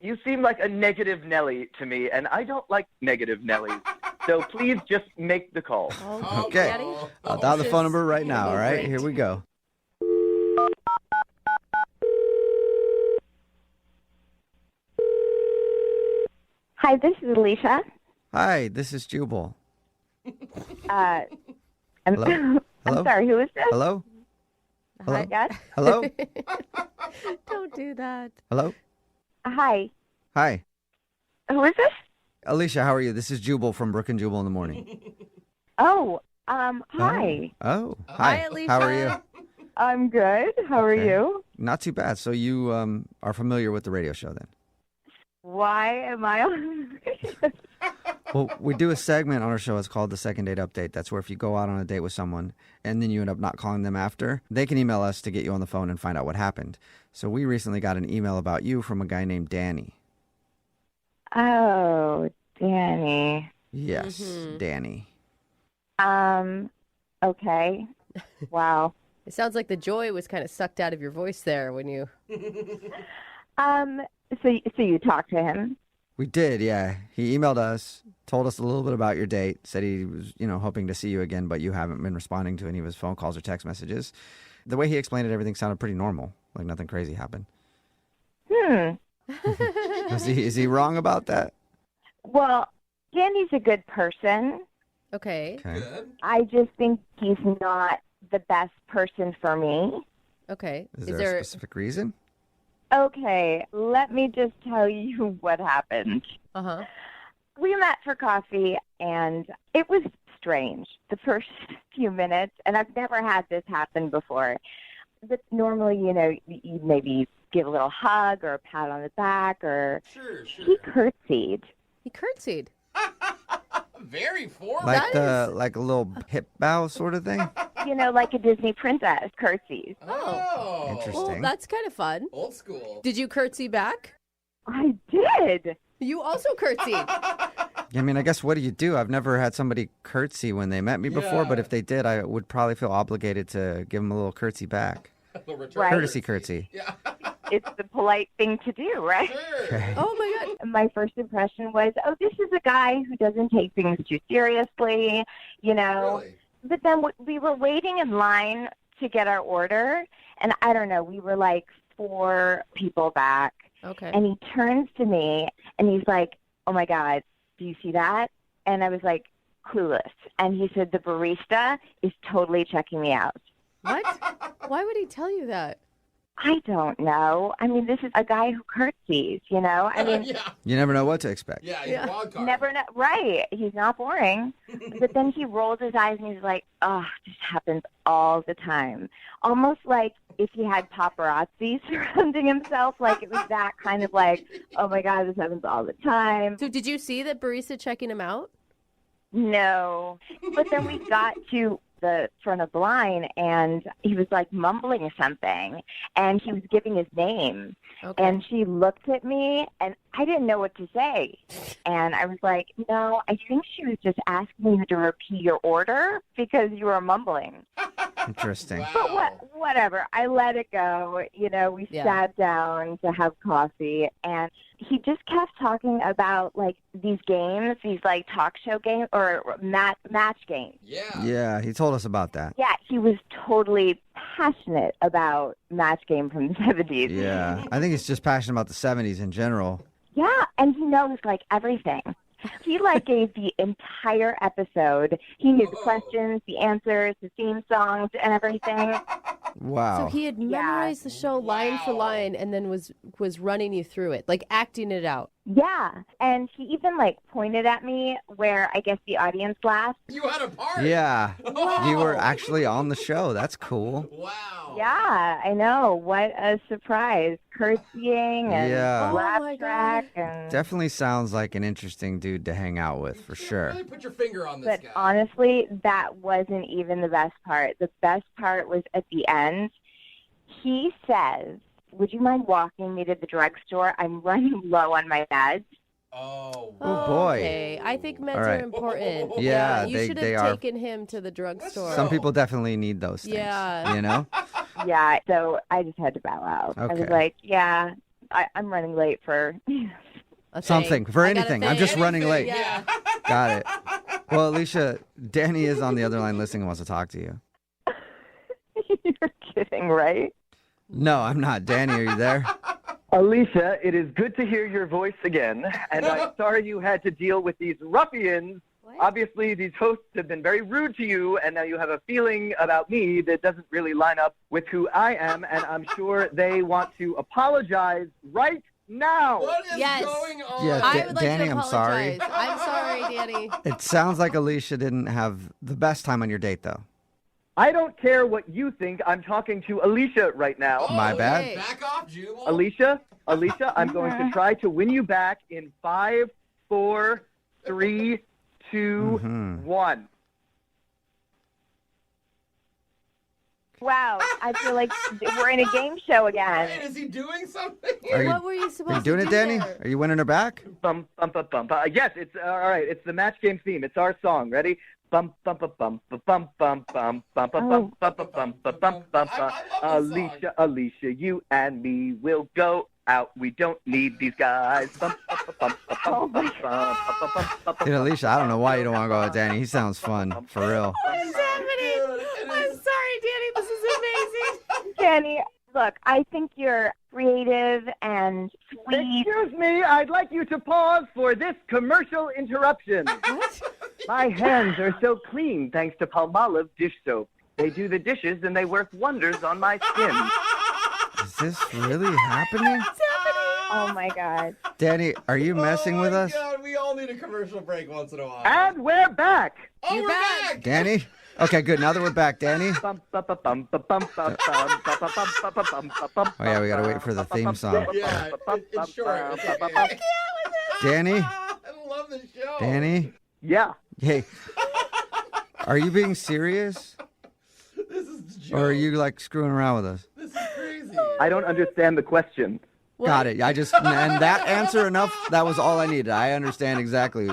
You seem like a negative Nelly to me, and I don't like negative Nellies. So please just make the call. Okay. I'll dial the phone number right now, all right? Here we go. Hi, this is Alicia. Hi, this is Jubal. I'm, Hello? Hello? I'm sorry, who is this? Hello? Hello? Yes? Hello? Don't do that. Hello? Hi. Hi. Who is this? Alicia, how are you? This is Jubal from Brooke and Jubal in the morning. Oh, hi. Oh, Hi, hi. Alicia. How are you? I'm good. How are Okay. you? Not too bad. So you are familiar with the radio show then? Why am I on? Well, we do a segment on our show. It's called the Second Date Update. That's where if you go out on a date with someone and then you end up not calling them after, they can email us to get you on the phone and find out what happened. So we recently got an email about you from a guy named Danny. Oh, Danny. Yes, Danny. Okay. Wow. It sounds like the joy was kind of sucked out of your voice there when you. So you talked to him? We did, yeah. He emailed us, told us a little bit about your date, said he was, hoping to see you again, but you haven't been responding to any of his phone calls or text messages. The way he explained it, everything sounded pretty normal, like nothing crazy happened. Is he wrong about that? Well, Danny's a good person. Okay. Good. I just think he's not the best person for me. Okay. Is there a specific reason? Okay, let me just tell you what happened. Uh-huh. We met for coffee, and it was strange the first few minutes, and I've never had this happen before. But normally, you maybe give a little hug or a pat on the back, or Sure. he curtsied. He curtsied. Very formal. Like like a little hip bow sort of thing? Like a Disney princess curtsies. Oh. Interesting. Well, that's kind of fun. Old school. Did you curtsy back? I did. You also curtsied. I mean, I guess what do you do? I've never had somebody curtsy when they met me before, but if they did, I would probably feel obligated to give them a little curtsy back. Right. Courtesy curtsy. Yeah. It's the polite thing to do, right? Sure. Oh, my God. My first impression was, oh, this is a guy who doesn't take things too seriously, Really? But then we were waiting in line to get our order, and I don't know, we were like 4 people back. Okay. And he turns to me, and he's like, oh, my God, do you see that? And I was like, clueless. And he said, the barista is totally checking me out. What? Why would he tell you that? I don't know. I mean, this is a guy who curtsies, I mean, Yeah. You never know what to expect. Yeah, he's a wild card. never know. Right. He's not boring. But then he rolls his eyes and he's like, oh, this happens all the time. Almost like if he had paparazzi surrounding himself, like it was that kind of like, oh my God, this happens all the time. So did you see that barista checking him out? No. But then we got to the front of the line and he was like mumbling something and he was giving his name. Okay. And she looked at me and I didn't know what to say. And I was like, no, I think she was just asking you to repeat your order because you were mumbling. Interesting. Wow. But whatever. I let it go. We sat down to have coffee and he just kept talking about like these games, these like talk show games or match games. Yeah. Yeah, he told us about that. Yeah, he was totally passionate about Match Game from the 70s. Yeah, I think he's just passionate about the 70s in general. Yeah, and he knows like everything. He like gave the entire episode. He knew the questions, the answers, the theme songs, and everything. Wow. So he had memorized the show line for line and then was running you through it, like acting it out. Yeah, and he even like pointed at me where I guess the audience laughed. You had a part. Yeah. Wow. You were actually on the show. That's cool. Wow. Yeah, I know. What a surprise. Curtsying and Yeah. laugh Oh, my track. And... Definitely sounds like an interesting dude to hang out with, for sure. Really put your finger on this But guy. honestly, that wasn't even the best part. The best part was at the end. He says, would you mind walking me to the drugstore? I'm running low on my meds. Oh, Oh, boy. Okay, I think meds All are right. important. Yeah, you should they have are. taken him to the drugstore. Some people definitely need those things. Yeah. You know? Yeah, so I just had to bow out. I was Okay. like, yeah, I'm running late for Something. For I got a anything. thing. I'm just running late. Yeah. Got it. Well, Alicia, Danny is on the other line listening and wants to talk to you. You're kidding, right? No, I'm not. Danny, are you there? Alicia, it is good to hear your voice again, and I'm sorry you had to deal with these ruffians. Obviously, these hosts have been very rude to you, and now you have a feeling about me that doesn't really line up with who I am, and I'm sure they want to apologize right now. What is Yes. going on? Yeah, I would like Danny, to I'm sorry. apologize. I'm sorry, Danny. It sounds like Alicia didn't have the best time on your date, though. I don't care what you think. I'm talking to Alicia right now. My bad. okay. Back off, Jubal. Alicia, I'm going to try to win you back in 5, 4, 3, 2, 1. Wow, I feel like we're in a game show again. Wait, is he doing something? What were you supposed Are you doing to it, do Danny? there? Are you winning her back? Bum, bum, bum, bum, bum. Yes, it's all right. It's the match game theme. It's our song. Ready? Bum, bum, bum, bum, bum, bum, bum, bum, bum, bum, bum, bum, bum, bum, bum, bum. Alicia, Alicia, you and me will go out. We don't need these guys. Bum, bum, bum, bum, bum, bum, bum, bum, bum, Dude, Alicia, I don't know why you don't want to go with Danny. He sounds fun, for real. What is happening? I'm sorry, Danny. This is amazing. Danny, look, I think you're creative and sweet. Excuse me, I'd like you to pause for this commercial interruption. What? My hands are so clean thanks to Palmolive dish soap. They do the dishes and they work wonders on my skin. Is this really happening? Oh my God. Danny, are you messing with us? God, we all need a commercial break once in a while. And we're back. Oh, You're we're back. Danny? Okay, good. Now that we're back, Danny. Bum, bum, bum, bum, bum, bum, bum, bum, bum, bum, bum, bum, bum, bum. Oh, yeah, we got to wait for the theme song. Yeah, it's short. It's okay. Danny? I love the show. Danny? Yeah. Hey. Are you being serious? This is a joke. Or are you, like, screwing around with us? This is crazy. I don't understand the question. Got it. And that answer enough, that was all I needed. I understand exactly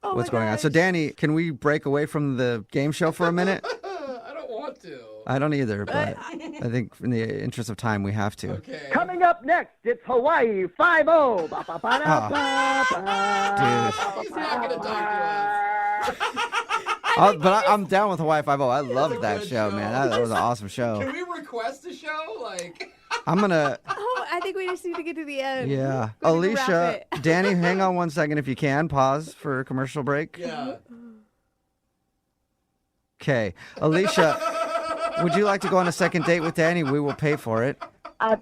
what's going on. So, Danny, can we break away from the game show for a minute? I don't want to. I don't either, but I think in the interest of time, we have to. Okay. Coming up next, it's Hawaii 5-0. Dude. He's not going to talk to us. But I'm down with Hawaii 5-0. I loved that show, man. That was an awesome show. Can we request a show? Like, I'm going to... Oh, I think we just need to get to the end. Yeah. Go ahead and Alicia, wrap it. Danny, hang on 1 second if you can. Pause for a commercial break. yeah. Okay. Alicia, would you like to go on a second date with Danny? We will pay for it.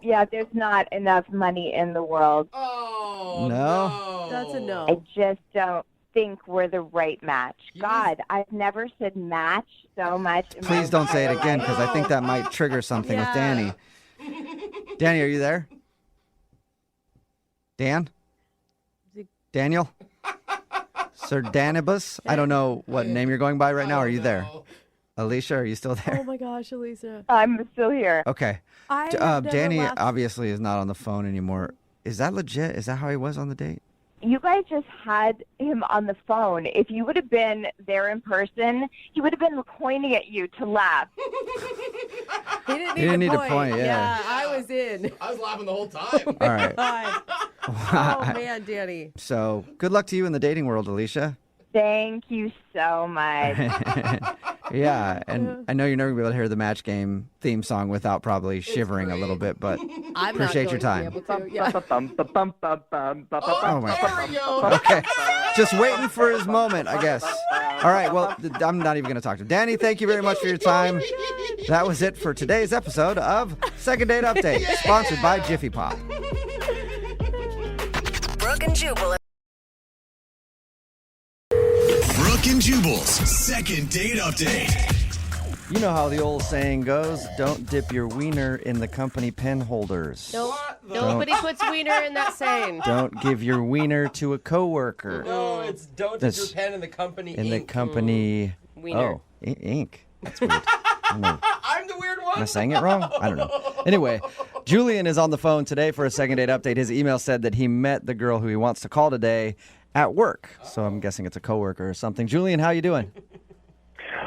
Yeah, there's not enough money in the world. Oh, No? That's a I no. just don't think we're the right match. God, I've never said match so much. in my Please don't say it entire again life. because I think that might trigger something with Yeah. Danny. Danny, are you there? Dan? Daniel? Sir Danibus? I don't know what name you're going by right now. Are you there? Alicia, are you still Oh there? my gosh, Elisa. I'm still here. Okay. I have never Danny laughed- obviously is not on the phone anymore. Is that legit? Is that how he was on the date? You guys just had him on the phone. If you would have been there in person, he would have been pointing at you to laugh. He didn't He didn't need to point, yeah. I was in. I was laughing the whole time. All right. God. Oh man, Danny. So good luck to you in the dating world, Alicia. Thank you so much. Yeah, and I know you're never going to be able to hear the match game theme song without probably shivering a little bit, but I'm appreciate not your going time. To be able to. Yeah. Oh, my There we go. Okay, just waiting for his moment, I guess. All right, well, I'm not even going to talk to him. Danny, thank you very much for your time. That was it for today's episode of Second Date Update, sponsored by Jiffy Pop. Brooke and Jubal. Brooke and Jubal's second date update. You know how the old saying goes, don't dip your wiener in the company pen holders. Nope. Nobody puts wiener in that saying. Don't give your wiener to a coworker. No, it's don't dip That's your pen in the company In the ink. company... Wiener. Oh, ink. That's weird. I don't know. I'm the weird one. Am I saying it wrong? I don't know. Anyway, Julian is on the phone today for a second date update. His email said that he met the girl who he wants to call today at work. So I'm guessing it's a coworker or something. Julian, how you doing?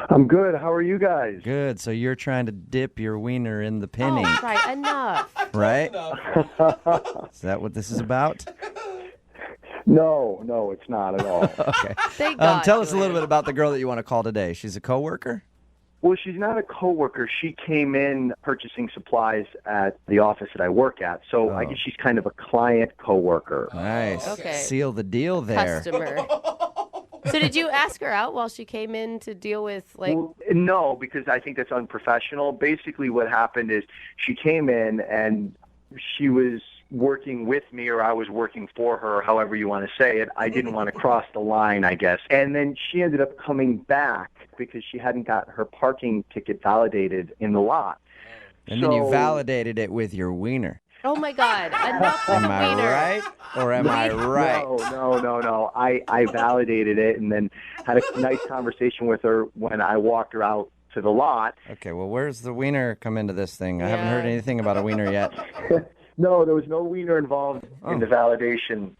I'm good. How are you guys? Good. So you're trying to dip your wiener in the penny, Oh, right, enough. right? Is that what this is about? No, it's not at all. Okay. Thank God, Tell us a little Julian. bit about the girl that you want to call today. She's a coworker? Well, she's not a coworker. She came in purchasing supplies at the office that I work at. So I guess she's kind of a client coworker. Nice. Okay. Seal the deal there. Customer. So did you ask her out while she came in to deal with, like... Well, no, because I think that's unprofessional. Basically what happened is she came in and she was working with me, or I was working for her, however you want to say it. I didn't want to cross the line, I guess. And then she ended up coming back because she hadn't got her parking ticket validated in the lot. And then you validated it with your wiener. Oh, my God. Enough with Am the I wiener. right? Or am I right? No. I validated it and then had a nice conversation with her when I walked her out to the lot. Okay, well, where's the wiener come into this thing? I haven't heard anything about a wiener yet. No, there was no wiener involved in the validation.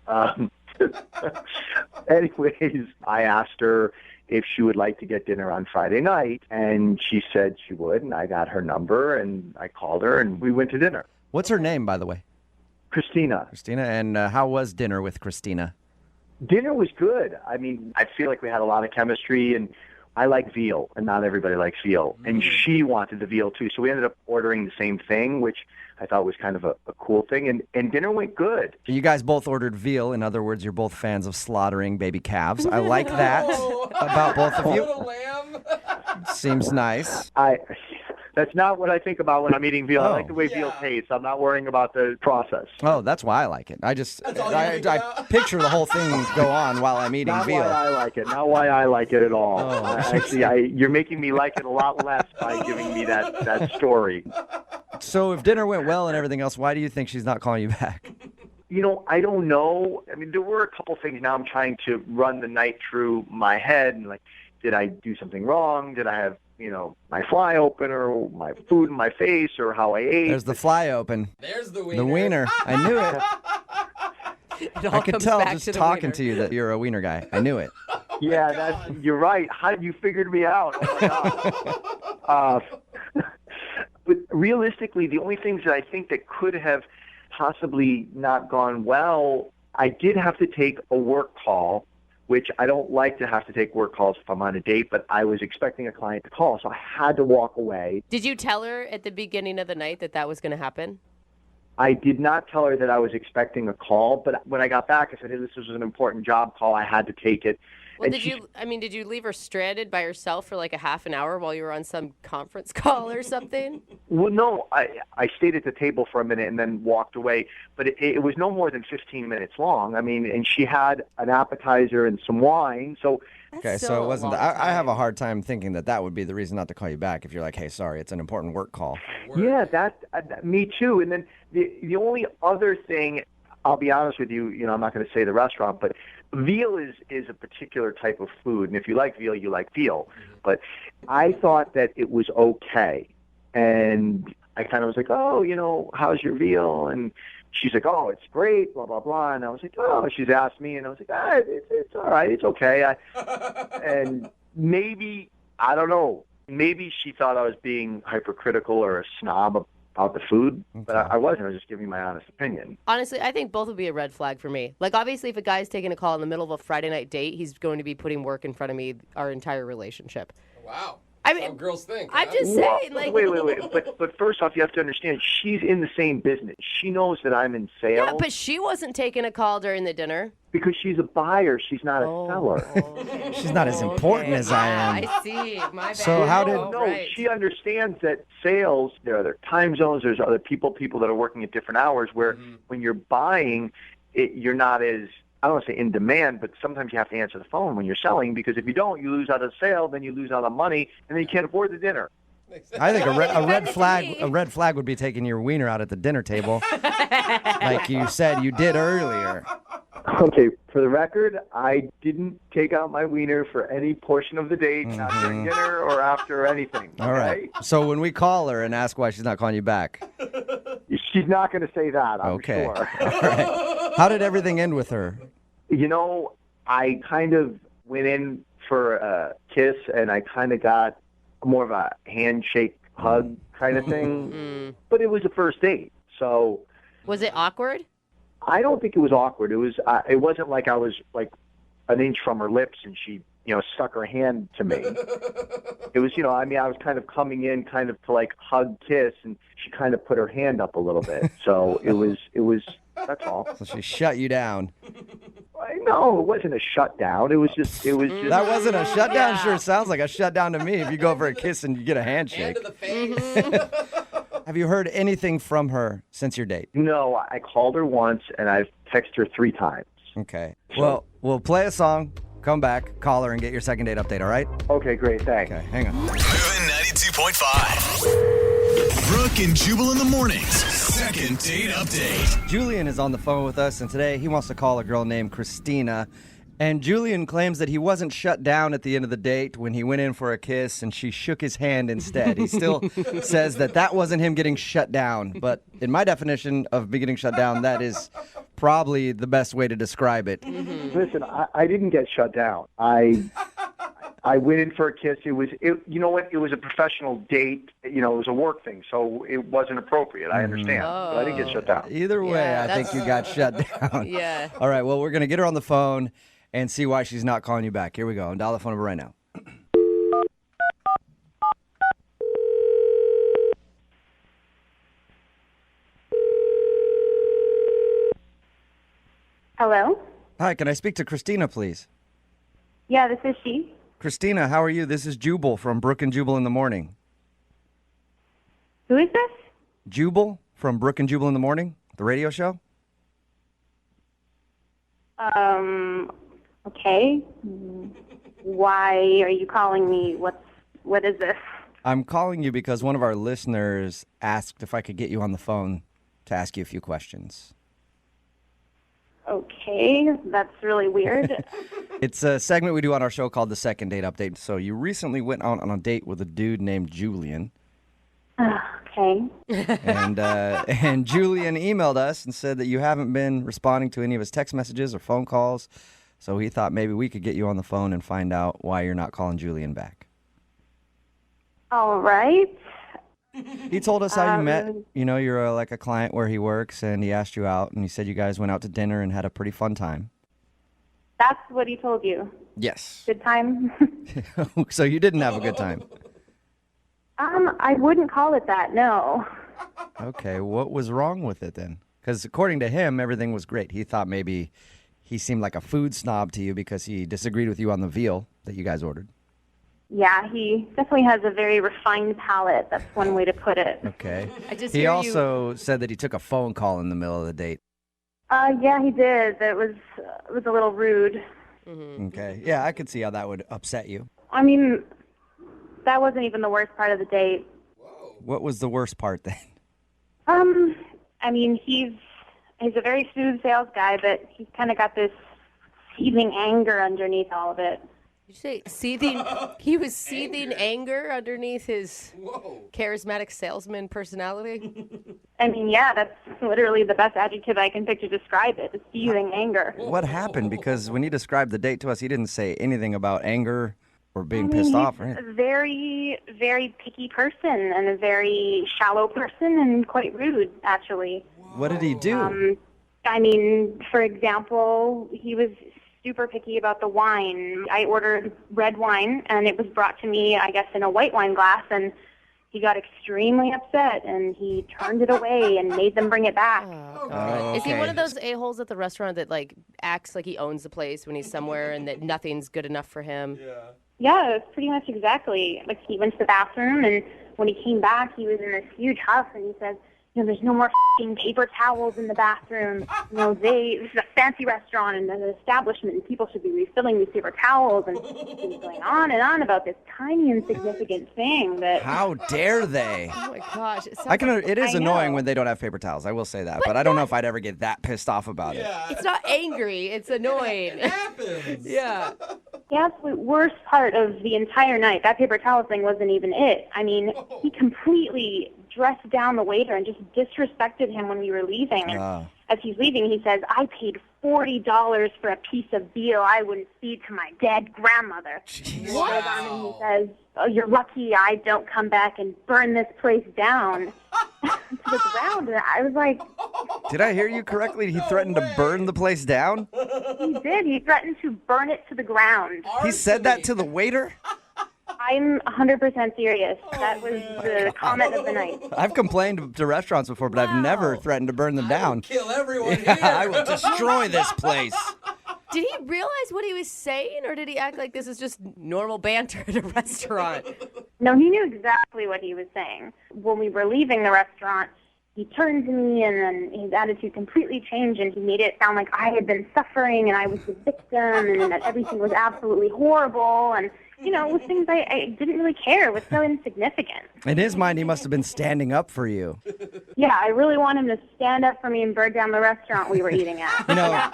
Anyways, I asked her if she would like to get dinner on Friday night, and she said she would, and I got her number, and I called her, and we went to dinner. What's her name, by the way? Christina. Christina, and how was dinner with Christina? Dinner was good. I mean, I feel like we had a lot of chemistry, and I like veal, and not everybody likes veal. And she wanted the veal, too. So we ended up ordering the same thing, which I thought was kind of a cool thing. And dinner went good. You guys both ordered veal. In other words, you're both fans of slaughtering baby calves. I like that about both of you. Seems nice. That's not what I think about when I'm eating veal. I like the way veal tastes. I'm not worrying about the process. Oh, that's why I like it. I picture the whole thing go on while I'm eating Not veal. why I like it. Not why I like it at all. Actually, you're making me like it a lot less by giving me that story. So if dinner went well and everything else, why do you think she's not calling you back? You know, I don't know. I mean, there were a couple things. Now I'm trying to run the night through my head. And like, did I do something wrong? Did I have, my fly open, or my food in my face, or how I ate? There's the fly open. There's the wiener. The wiener. I knew it. I could tell just to the talking wiener. to you that you're a wiener guy. I knew it. Yeah, you're right. How you figured me out? Oh my God. But realistically, the only things that I think that could have possibly not gone well, I did have to take a work call, which I don't like to have to take work calls if I'm on a date, but I was expecting a client to call, so I had to walk away. Did you tell her at the beginning of the night that was going to happen? I did not tell her that I was expecting a call, but when I got back, I said, hey, this was an important job call. I had to take it. Well, And did you leave her stranded by herself for like a half an hour while you were on some conference call or something? Well, no, I stayed at the table for a minute and then walked away, but it was no more than 15 minutes long. I mean, and she had an appetizer and some wine, so... Okay, so it wasn't. I have a hard time thinking that would be the reason not to call you back if you're like, hey, sorry, it's an important work call. Yeah, me too. And then the only other thing, I'll be honest with you, I'm not going to say the restaurant, but veal is a particular type of food, and if you like veal, you like veal. But I thought that it was okay, and I kind of was like, oh, how's your veal? And she's like, oh, it's great, blah, blah, blah. And I was like, oh, she's asked me, and I was like, it's all right, it's okay. And maybe, I don't know, maybe she thought I was being hypercritical or a snob about the food, but I wasn't. I was just giving my honest opinion. Honestly, I think both would be a red flag for me. Like, obviously, if a guy's taking a call in the middle of a Friday night date, he's going to be putting work in front of me our entire relationship. Wow. I mean, Some girls think. I'm huh? just saying, like... Wait. But first off, you have to understand, she's in the same business. She knows that I'm in sales. Yeah, but she wasn't taking a call during the dinner. Because she's a buyer. She's not a seller. She's not as important as I am. I see. My bad. So how did... No, she understands that sales, there are other time zones, there's other people that are working at different hours, where when you're buying, you're not as... I don't want to say in demand, but sometimes you have to answer the phone when you're selling, because if you don't, you lose out on the sale, then you lose out on money, and then you can't afford the dinner. I think a red flag would be taking your wiener out at the dinner table, like you said you did earlier. Okay, for the record, I didn't take out my wiener for any portion of the date, not during dinner or after or anything. All right. So when we call her and ask why she's not calling you back, she's not going to say that, I'm okay. sure. All right. How did everything end with her? I kind of went in for a kiss, and I kind of got more of a handshake, hug kind of thing. But it was a first date, so. Was it awkward? I don't think it was awkward. It was. It wasn't like I was like an inch from her lips and she, stuck her hand to me. It was, I was kind of coming in kind of to like hug, kiss, and she kind of put her hand up a little bit. So it was, that's all. So she shut you down. No, it wasn't a shutdown. It was just. That wasn't a shutdown? Sure sounds like a shutdown to me if you go for a kiss and you get a handshake. Hand to the face. Have you heard anything from her since your date? No, I called her once and I've texted her 3 times. Okay. Well, we'll play a song, come back, call her, and get your second date update, all right? Okay, great. Thanks. Okay, hang on. Moving 92.5. Brooke and Jubal in the mornings. Second date update. Julian is on the phone with us, and today he wants to call a girl named Christina. And Julian claims that he wasn't shut down at the end of the date when he went in for a kiss and she shook his hand instead. He still says that wasn't him getting shut down. But in my definition of getting shut down, that is probably the best way to describe it. Listen, I didn't get shut down. I went in for a kiss. You know what? It was a professional date. It was a work thing, so it wasn't appropriate. I understand. But I didn't get shut down. Either way, I think you got shut down. Yeah. All right, well, we're going to get her on the phone and see why she's not calling you back. Here we go. Dial the phone number right now. Hello? Hi, can I speak to Christina, please? Yeah, this is she. Christina, how are you? This is Jubal from Brooke and Jubal in the Morning. Who is this? Jubal from Brooke and Jubal in the Morning, the radio show? Okay. Why are you calling me? What is this? I'm calling you because one of our listeners asked if I could get you on the phone to ask you a few questions. Okay, that's really weird. It's a segment we do on our show called the Second Date Update. So you recently went out on a date with a dude named Julian. Okay. And Julian emailed us and said that you haven't been responding to any of his text messages or phone calls. So he thought maybe we could get you on the phone and find out why you're not calling Julian back. All right. He told us how you met. You're like a client where he works, and he asked you out, and he said you guys went out to dinner and had a pretty fun time. That's what he told you. Yes. Good time? So you didn't have a good time. I wouldn't call it that, no. Okay, what was wrong with it then? Because according to him, everything was great. He thought maybe he seemed like a food snob to you because he disagreed with you on the veal that you guys ordered. Yeah, he definitely has a very refined palate. That's one way to put it. Okay. He also said that he took a phone call in the middle of the date. Yeah, he did. It was a little rude. Okay. Yeah, I could see how that would upset you. I mean, that wasn't even the worst part of the date. What was the worst part then? I mean, he's a very smooth sales guy, but he's kind of got this seething anger underneath all of it. Did you say seething? He was seething anger underneath his charismatic salesman personality? I mean, yeah, that's literally the best adjective I can pick to describe it, seething anger. What happened? Because when he described the date to us, he didn't say anything about anger or being I mean, pissed off. He's a very, very picky person and a very shallow person and quite rude, actually. What did he do? I mean, for example, he was super picky about the wine. I ordered red wine, and it was brought to me, I guess, in a white wine glass, and he got extremely upset, and he turned it away and made them bring it back. Oh, God. Is he one of those a-holes at the restaurant that, like, acts like he owns the place when he's somewhere and that nothing's good enough for him? Yeah, pretty much exactly. Like, he went to the bathroom, and when he came back, he was in this huge huff, and he said, there's no more paper towels in the bathroom. This is a fancy restaurant and an establishment, and people should be refilling these paper towels. And he was going on and on about this tiny, insignificant thing that. How dare they? Oh my gosh! It is annoying when they don't have paper towels. I will say that, but I don't know if I'd ever get that pissed off about it. It's not angry; it's annoying. It happens. Yeah. The absolute worst part of the entire night, that paper towel thing wasn't even it. I mean, he completely dressed down the waiter and just disrespected him when we were leaving. And as he's leaving, he says, I paid $40 for a piece of veal I wouldn't feed to my dead grandmother. He goes on and he says, oh, you're lucky I don't come back and burn this place down to the ground. And I was like... Did I hear you correctly? He threatened to burn the place down? He did. He threatened to burn it to the ground. He said that to the waiter? I'm 100% serious. That was the comment of the night. I've complained to restaurants before, but I've never threatened to burn them down. Kill everyone Yeah, here. I will destroy this place. Did he realize what he was saying, or did he act like this is just normal banter at a restaurant? No, he knew exactly what he was saying. When we were leaving the restaurant, he turned to me, and then his attitude completely changed, and he made it sound like I had been suffering, and I was the victim, and that everything was absolutely horrible, and... You know, it was things I didn't really care. It was so insignificant. In his mind, he must have been standing up for you. Yeah, I really want him to stand up for me and burn down the restaurant we were eating at. You know,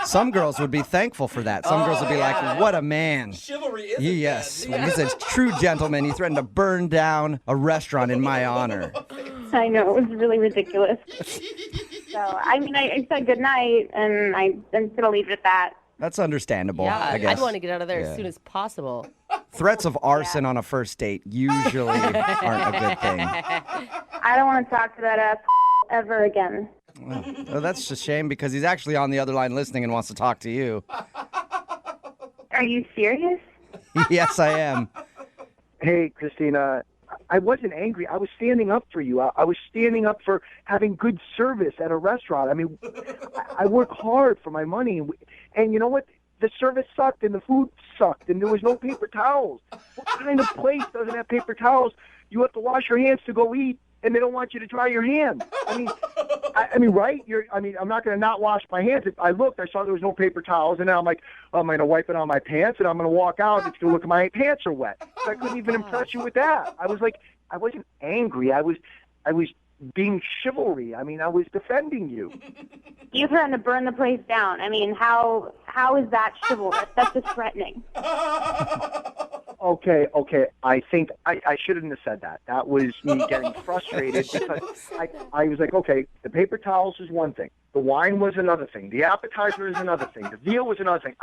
some girls would be thankful for that. Some girls would be like, what a man. Chivalry is Yes, he's a true gentleman. He threatened to burn down a restaurant in my honor. I know, it was really ridiculous. So, I mean, I said goodnight, and I'm going to leave it at that. That's understandable, Yeah, I guess. I'd want to get out of there Yeah. as soon as possible. Threats of arson on a first date usually aren't a good thing. I don't want to talk to that ass ever again. Well, that's a shame because he's actually on the other line listening and wants to talk to you. Are you serious? Yes, I am. Hey, Christina, I wasn't angry. I was standing up for you. I was standing up for having good service at a restaurant. I mean, I work hard for my money. And you know what? The service sucked and the food sucked and there was no paper towels. What kind of place doesn't have paper towels? You have to wash your hands to go eat and they don't want you to dry your hands. I mean, right? I'm not going to not wash my hands. I looked, I saw there was no paper towels, and now I'm like, I'm going to wipe it on my pants, and I'm going to walk out, and it's going to look like my pants are wet. So I couldn't even impress you with that. I was like, I wasn't angry. I was being chivalry. I mean, I was defending you. You threatened to burn the place down. I mean, how is that chivalrous? That's just threatening. Okay. I think I shouldn't have said that. That was me getting frustrated because I was like, okay, the paper towels is one thing. The wine was another thing. The appetizer is another thing. The veal was another thing.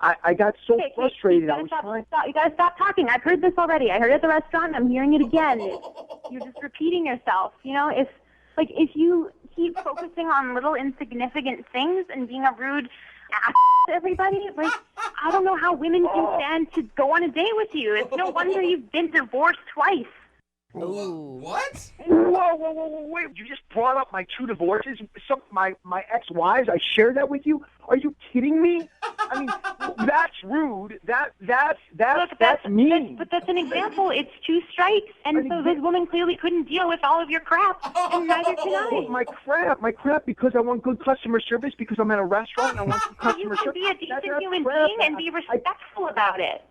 I got so frustrated. I was trying. You gotta stop talking. I've heard this already. I heard it at the restaurant. I'm hearing it again. You're just repeating yourself. You know, if you keep focusing on little insignificant things and being a rude ass to everybody, like, I don't know how women can stand to go on a date with you. It's no wonder you've been divorced twice. Ooh. What? Whoa, wait. You just brought up my two divorces, my ex-wives. I shared that with you. Are you kidding me? I mean, that's rude. That's mean. But that's an example. It's two strikes, and so this woman clearly couldn't deal with all of your crap, and neither can I. My crap, because I want good customer service, because I'm at a restaurant and I want good customer service. You can be a decent human being and be respectful about it.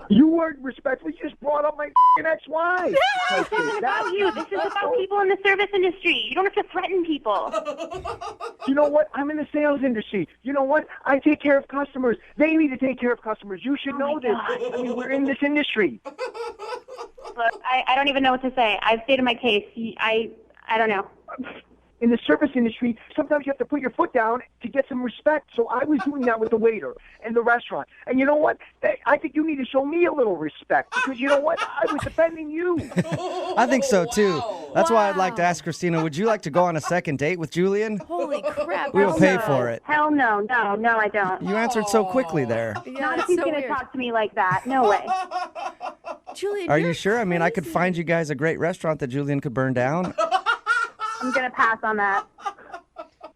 You weren't respectful. You just brought up my ex-wife. This isn't about you. This is about people in the service industry. You don't have to threaten people. You know what? I'm in the sales industry. You know what? I take care of customers. They need to take care of customers. You should know this. I mean, we're in this industry. Look, I don't even know what to say. I've stated my case. I don't know. In the service industry, sometimes you have to put your foot down to get some respect. So I was doing that with the waiter in the restaurant. And you know what? I think you need to show me a little respect because you know what? I was defending you. I think so, too. That's why I'd like to ask Christina, would you like to go on a second date with Julian? Holy crap. We will pay for it. Hell no. No, I don't. You answered so quickly there. Not if he's going to talk to me like that. No way. Julian, Are you sure? I mean, I could find you guys a great restaurant that Julian could burn down. I'm going to pass on that.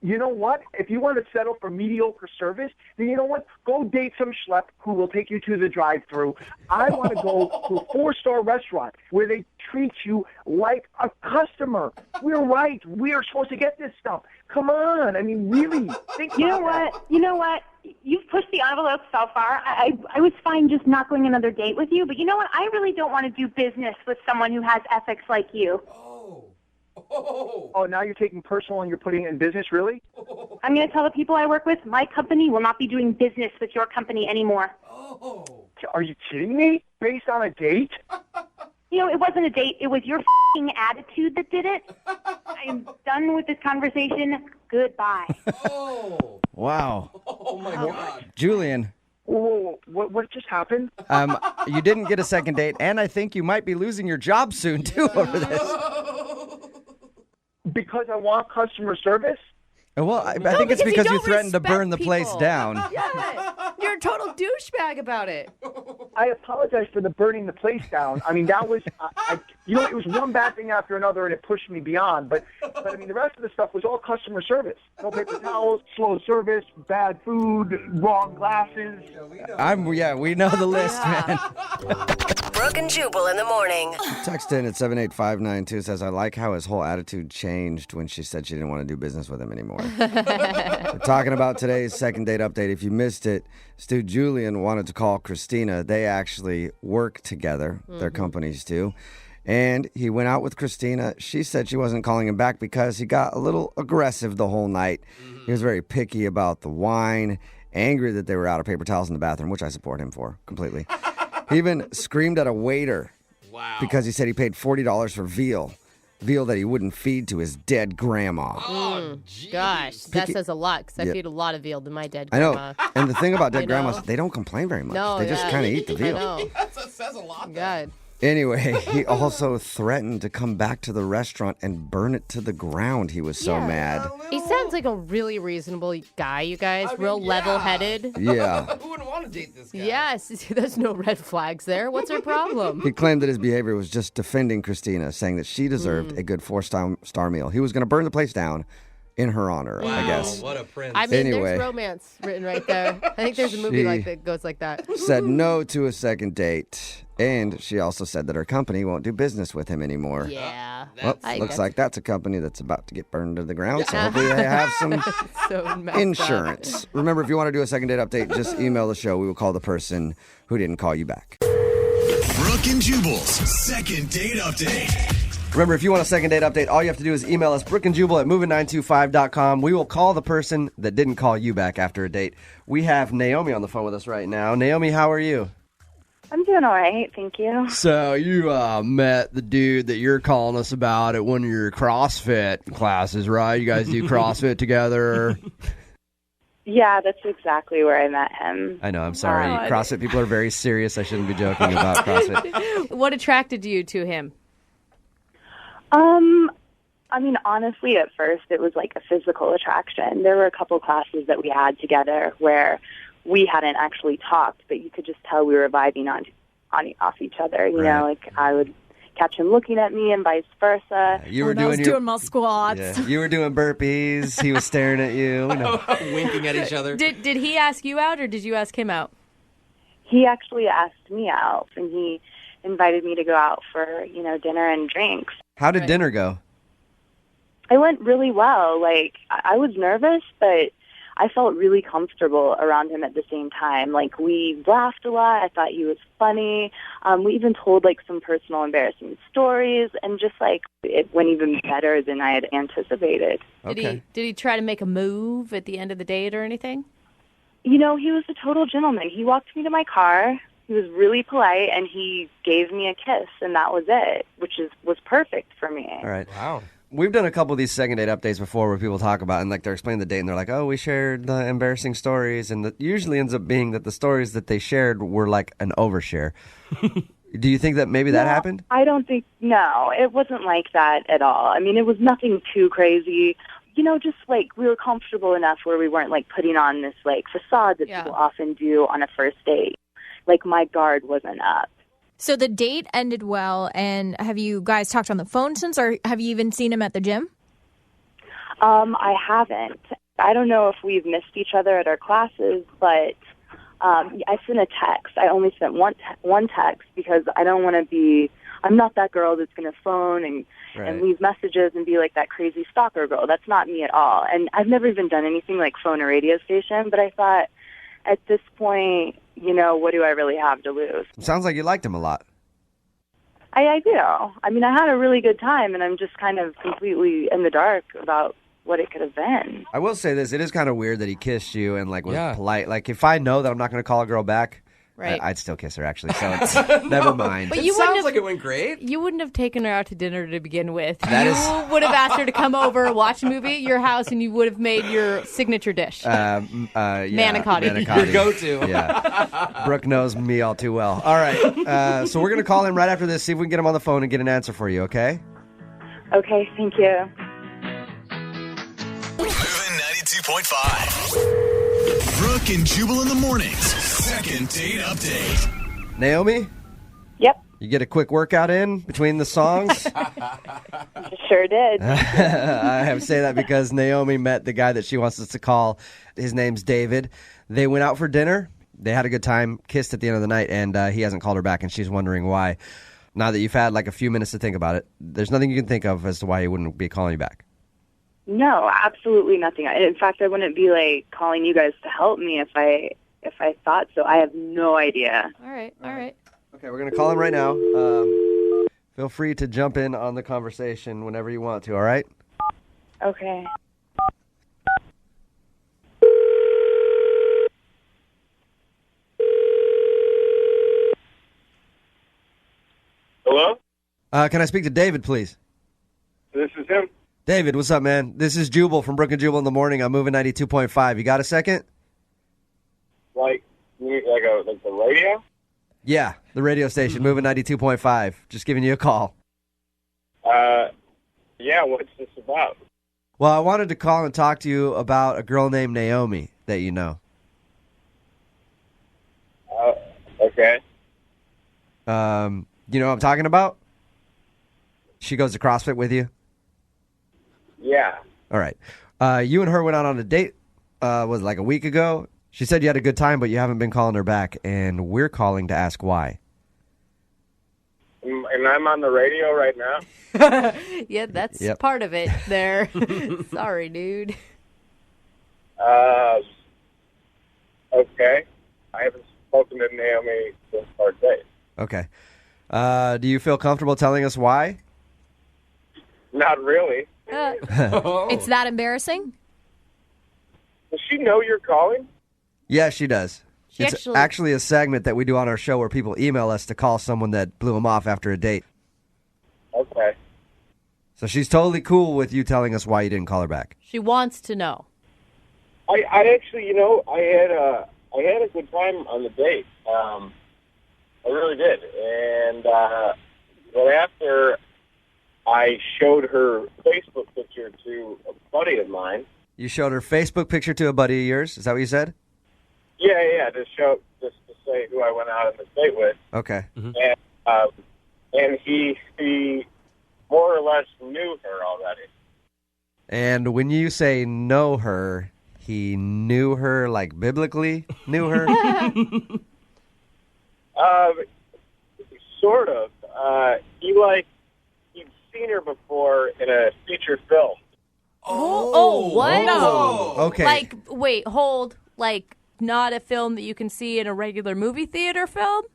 You know what? If you want to settle for mediocre service, then you know what? Go date some schlep who will take you to the drive-thru. I want to go to a 4-star restaurant where they treat you like a customer. We're right. We are supposed to get this stuff. Come on. I mean, really. Think You know about what? You know what? You've pushed the envelope so far. I was fine just not going another date with you, but you know what? I really don't want to do business with someone who has ethics like you. Oh, now you're taking personal and you're putting it in business, really? I'm going to tell the people I work with, my company will not be doing business with your company anymore. Are you kidding me? Based on a date? You know, it wasn't a date. It was your attitude that did it. am done with this conversation. Goodbye. Oh. Wow. Oh my God. Julian, Whoa, what just happened? you didn't get a second date, and I think you might be losing your job soon, too, over this. Because I want customer service? Well, I think it's because you threatened to burn the place people. down. Yeah, you're a total douchebag about it. I apologize for the burning the place down. I mean, that was, it was one bad thing after another, and it pushed me beyond. But I mean, the rest of the stuff was all customer service. No paper towels, slow service, bad food, wrong glasses. We know the list, man. Brooke and Jubal in the morning. Text in at 78592 says, I like how his whole attitude changed when she said she didn't want to do business with him anymore. We're talking about today's second date update. If you missed it, Stu Julian wanted to call Christina. They actually work together. Their companies do. And he went out with Christina. She said she wasn't calling him back because he got a little aggressive the whole night. He was very picky about the wine, angry that they were out of paper towels in the bathroom, which I support him for completely. He even screamed at a waiter because he said he paid $40 for veal that he wouldn't feed to his dead grandma. Oh, gosh, that says a lot because I feed a lot of veal to my dead I grandma. know. And the thing about dead grandmas, they don't complain very much. No, they just kind of eat the veal. I know. That says a lot. God. Anyway, he also threatened to come back to the restaurant and burn it to the ground. He was so mad. He sounds like a really reasonable guy, you guys. Real level-headed. Yeah. Who wouldn't want to date this guy? Yes, there's no red flags there. What's our problem? He claimed that his behavior was just defending Christina, saying that she deserved a good 4-star meal. He was going to burn the place down in her honor, I guess. What a prince. I mean, Anyway. there's romance written right there. I think there's a movie that goes like that. Said no to a second date. And she also said that her company won't do business with him anymore. Yeah. Well, looks like that's a company that's about to get burned to the ground. So hopefully they have some insurance. Remember, if you want to do a second date update, just email the show. We will call the person who didn't call you back. Brooke and Jubal's second date update. Remember, if you want a second date update, all you have to do is email us, brookeandjubal@moving925.com. We will call the person that didn't call you back after a date. We have Naomi on the phone with us right now. Naomi, how are you? I'm doing all right, thank you. So you met the dude that you're calling us about at one of your CrossFit classes, right? You guys do CrossFit together? Yeah, that's exactly where I met him. I know, I'm sorry. CrossFit people are very serious. I shouldn't be joking about CrossFit. What attracted you to him? I mean, honestly, at first it was like a physical attraction. There were a couple classes that we had together where we hadn't actually talked, but you could just tell we were vibing off each other. You know, like I would catch him looking at me and vice versa. You were doing my squats. Yeah, you were doing burpees. He was staring at you. Winking at each other. Did he ask you out or did you ask him out? He actually asked me out, and he invited me to go out for, dinner and drinks. How did dinner go? It went really well. Like, I was nervous, but I felt really comfortable around him at the same time. Like, we laughed a lot. I thought he was funny. We even told, some personal embarrassing stories, and just, it went even better than I had anticipated. Did he try to make a move at the end of the date or anything? He was a total gentleman. He walked me to my car. He was really polite, and he gave me a kiss, and that was it, which was perfect for me. All right. Wow. We've done a couple of these second date updates before where people talk about, and they're explaining the date, and they're like, oh, we shared the embarrassing stories, and it usually ends up being that the stories that they shared were like an overshare. Do you think that maybe that happened? I don't think, no, it wasn't like that at all. I mean, it was nothing too crazy. Just we were comfortable enough where we weren't putting on this facade that people often do on a first date. My guard wasn't up. So the date ended well, and have you guys talked on the phone since, or have you even seen him at the gym? I haven't. I don't know if we've missed each other at our classes, but I sent a text. I only sent one text because I don't want to be, I'm not that girl that's going to phone and leave messages and be like that crazy stalker girl. That's not me at all. And I've never even done anything like phone a radio station, but I thought at this point, what do I really have to lose? Sounds like you liked him a lot. I do. I mean, I had a really good time, and I'm just kind of completely in the dark about what it could have been. I will say this. It is kind of weird that he kissed you and was polite. If I know that I'm not going to call a girl back, Right. I'd still kiss her, actually, so it's, never mind. But It you wouldn't sounds have, like it went great. You wouldn't have taken her out to dinner to begin with. That you is- would have asked her to come over, watch a movie at your house, and you would have made your signature dish. Yeah, Manicotti. Your go-to. Yeah. Brooke knows me all too well. All right, so we're going to call him right after this, see if we can get him on the phone and get an answer for you, okay? Okay, thank you. Moving 92.5. Brooke and Jubal in the mornings. Second date update. Naomi? Yep, You get a quick workout in between the songs? sure did. I say that because Naomi met the guy that she wants us to call. His name's David. They went out for dinner. They had a good time, kissed at the end of the night, and he hasn't called her back, and she's wondering why. Now that you've had like a few minutes to think about it, there's nothing you can think of as to why he wouldn't be calling you back. No, absolutely nothing. In fact, I wouldn't be like calling you guys to help me if I thought so. I have no idea. All right. Okay, we're going to call him right now. Feel free to jump in on the conversation whenever you want to, all right? Okay. Hello? Can I speak to David, please? This is him. David, what's up, man? This is Jubal from Brooke and Jubal in the morning. I'm moving 92.5. You got a second? Like the radio? Yeah, the radio station, moving 92.5. Just giving you a call. Yeah, what's this about? Well, I wanted to call and talk to you about a girl named Naomi that you know. Okay. You know what I'm talking about? She goes to CrossFit with you? Yeah. All right. You and her went out on a date, was it like a week ago? She said you had a good time, but you haven't been calling her back, and we're calling to ask why. And I'm on the radio right now? Yeah, that's Yep. part of it there. Sorry, dude. Okay. I haven't spoken to Naomi since our date. Okay. Do you feel comfortable telling us why? Not really. It's that embarrassing? Does she know you're calling? Yeah, she does. She It's actually a segment that we do on our show where people email us to call someone that blew them off after a date. Okay. So she's totally cool with you telling us why you didn't call her back. She wants to know. I actually, I had a good time on the date. I really did. And well, after I showed her Facebook picture to a buddy of mine. You showed her Facebook picture to a buddy of yours? Is that what you said? Yeah, just to say who I went out on the date with. Okay. And he more or less knew her already. And when you say know her, he knew her like biblically knew her? Sort of. He'd seen her before in a feature film. Oh, what? Oh, okay. Like, wait, hold. Like, not a film that you can see in a regular movie theater film?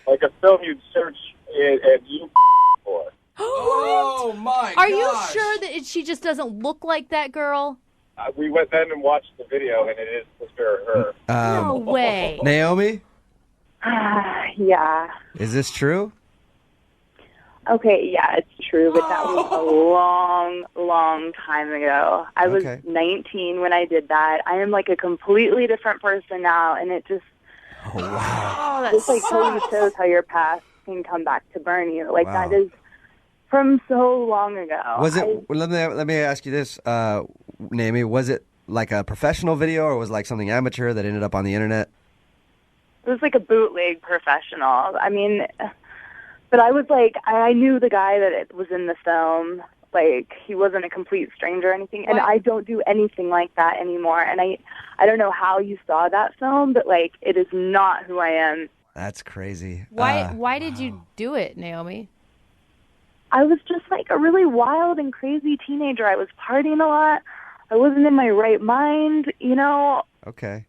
Like a film you'd search at you for. Oh, my Are you gosh. sure that she just doesn't look like that girl? We went then and watched the video, and it is for sure her. No way. Naomi, Yeah. is this true? Okay, yeah, it's true, but that was a long time ago. I was Okay. 19 when I did that. I am like a completely different person now, and it just Oh, that just like totally sucks. shows how your past can come back to burn you. Like Wow. that is from so long ago. Was it? Let me ask you this, Naomi. Was it like a professional video, or was it like something amateur that ended up on the internet? It was like a bootleg professional. I mean, but I was like, I knew the guy that it was in the film. Like, he wasn't a complete stranger or anything. And I don't do anything like that anymore. And I don't know how you saw that film, but, like, it is not who I am. That's crazy. Why did you do it, Naomi? I was just, like, a really wild and crazy teenager. I was partying a lot. I wasn't in my right mind, you know. Okay.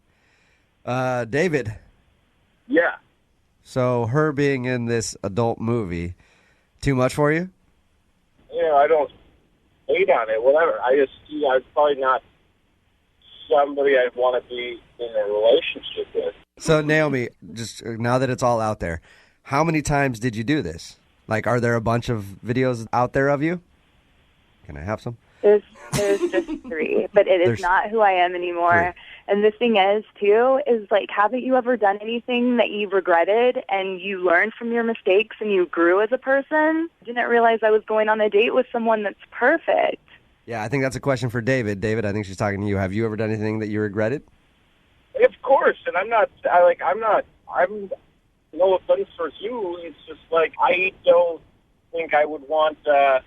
David. Yeah. So her being in this adult movie, too much for you? I don't hate on it, whatever. I'm probably not somebody I'd want to be in a relationship with. So, Naomi, just now that it's all out there, how many times did you do this? Like, are there a bunch of videos out there of you? Can I have some? There's just 3, but it is not who I am anymore. 3. And the thing is, too, is like, haven't you ever done anything that you regretted and you learned from your mistakes and you grew as a person? I didn't realize I was going on a date with someone that's perfect. Yeah, I think that's a question for David. David, I think she's talking to you. Have you ever done anything that you regretted? Of course, and I'm no offense for you. It's just like, I don't think I would want, to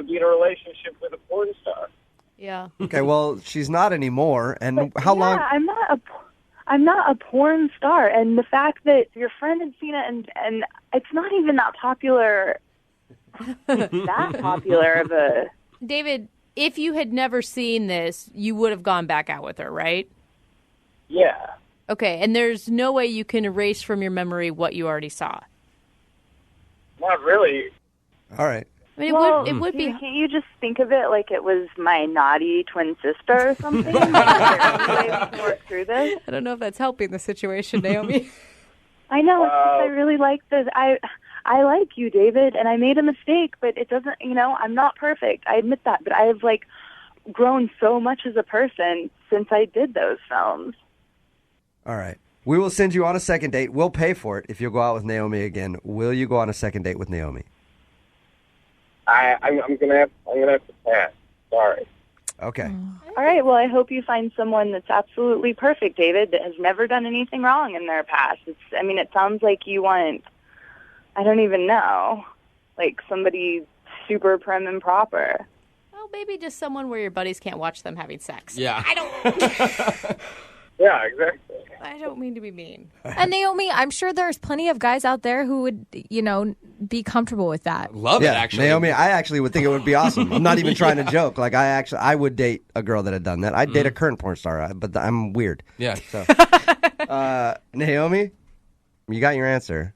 be in a relationship with a porn star. Yeah. Okay, well, she's not anymore. And how long? I'm not a porn star, and the fact that your friend had seen it, and it's not even that popular. That popular of a. David, if you had never seen this, you would have gone back out with her, right? Yeah. Okay, and there's no way you can erase from your memory what you already saw. Not really. All right. I mean, it would be. Can't you just think of it like it was my naughty twin sister or something? Is there any way we can work through this? I don't know if that's helping the situation, Naomi. I know. It's just, I really like this. I like you, David, and I made a mistake, but it doesn't. I'm not perfect. I admit that, but I've grown so much as a person since I did those films. All right. We will send you on a second date. We'll pay for it if you'll go out with Naomi again. Will you go on a second date with Naomi? I'm gonna have to pass. Sorry. Okay. All right. Well, I hope you find someone that's absolutely perfect, David, that has never done anything wrong in their past. It sounds like you want, I don't even know, like somebody super prim and proper. Oh, maybe just someone where your buddies can't watch them having sex. Yeah. Yeah, exactly. I don't mean to be mean. And Naomi, I'm sure there's plenty of guys out there who would, be comfortable with that. Love it, actually. Naomi, I actually would think it would be awesome. I'm not even trying to joke. Like, I would date a girl that had done that. I'd date a current porn star, but I'm weird. Yeah. So, Naomi, you got your answer.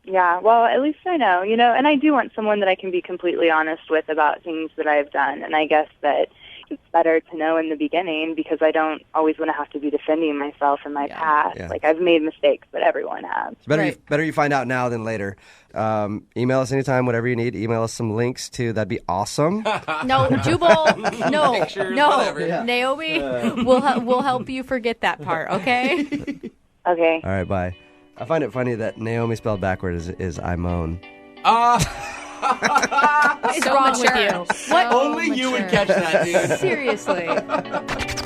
Yeah, well, at least I know, and I do want someone that I can be completely honest with about things that I've done, and I guess that it's better to know in the beginning because I don't always want to have to be defending myself in my past. Yeah. Like, I've made mistakes, but everyone has. It's better you find out now than later. Email us anytime, whatever you need. Email us some links too. That'd be awesome. No, Jubal. No, Pictures, no. whatever. Yeah. Naomi, we'll help you forget that part, okay? Okay. All right, bye. I find it funny that Naomi spelled backwards is I moan. What is wrong with you? What? Only you would catch that, dude. Seriously.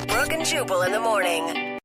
Brooke and Jubal in the morning.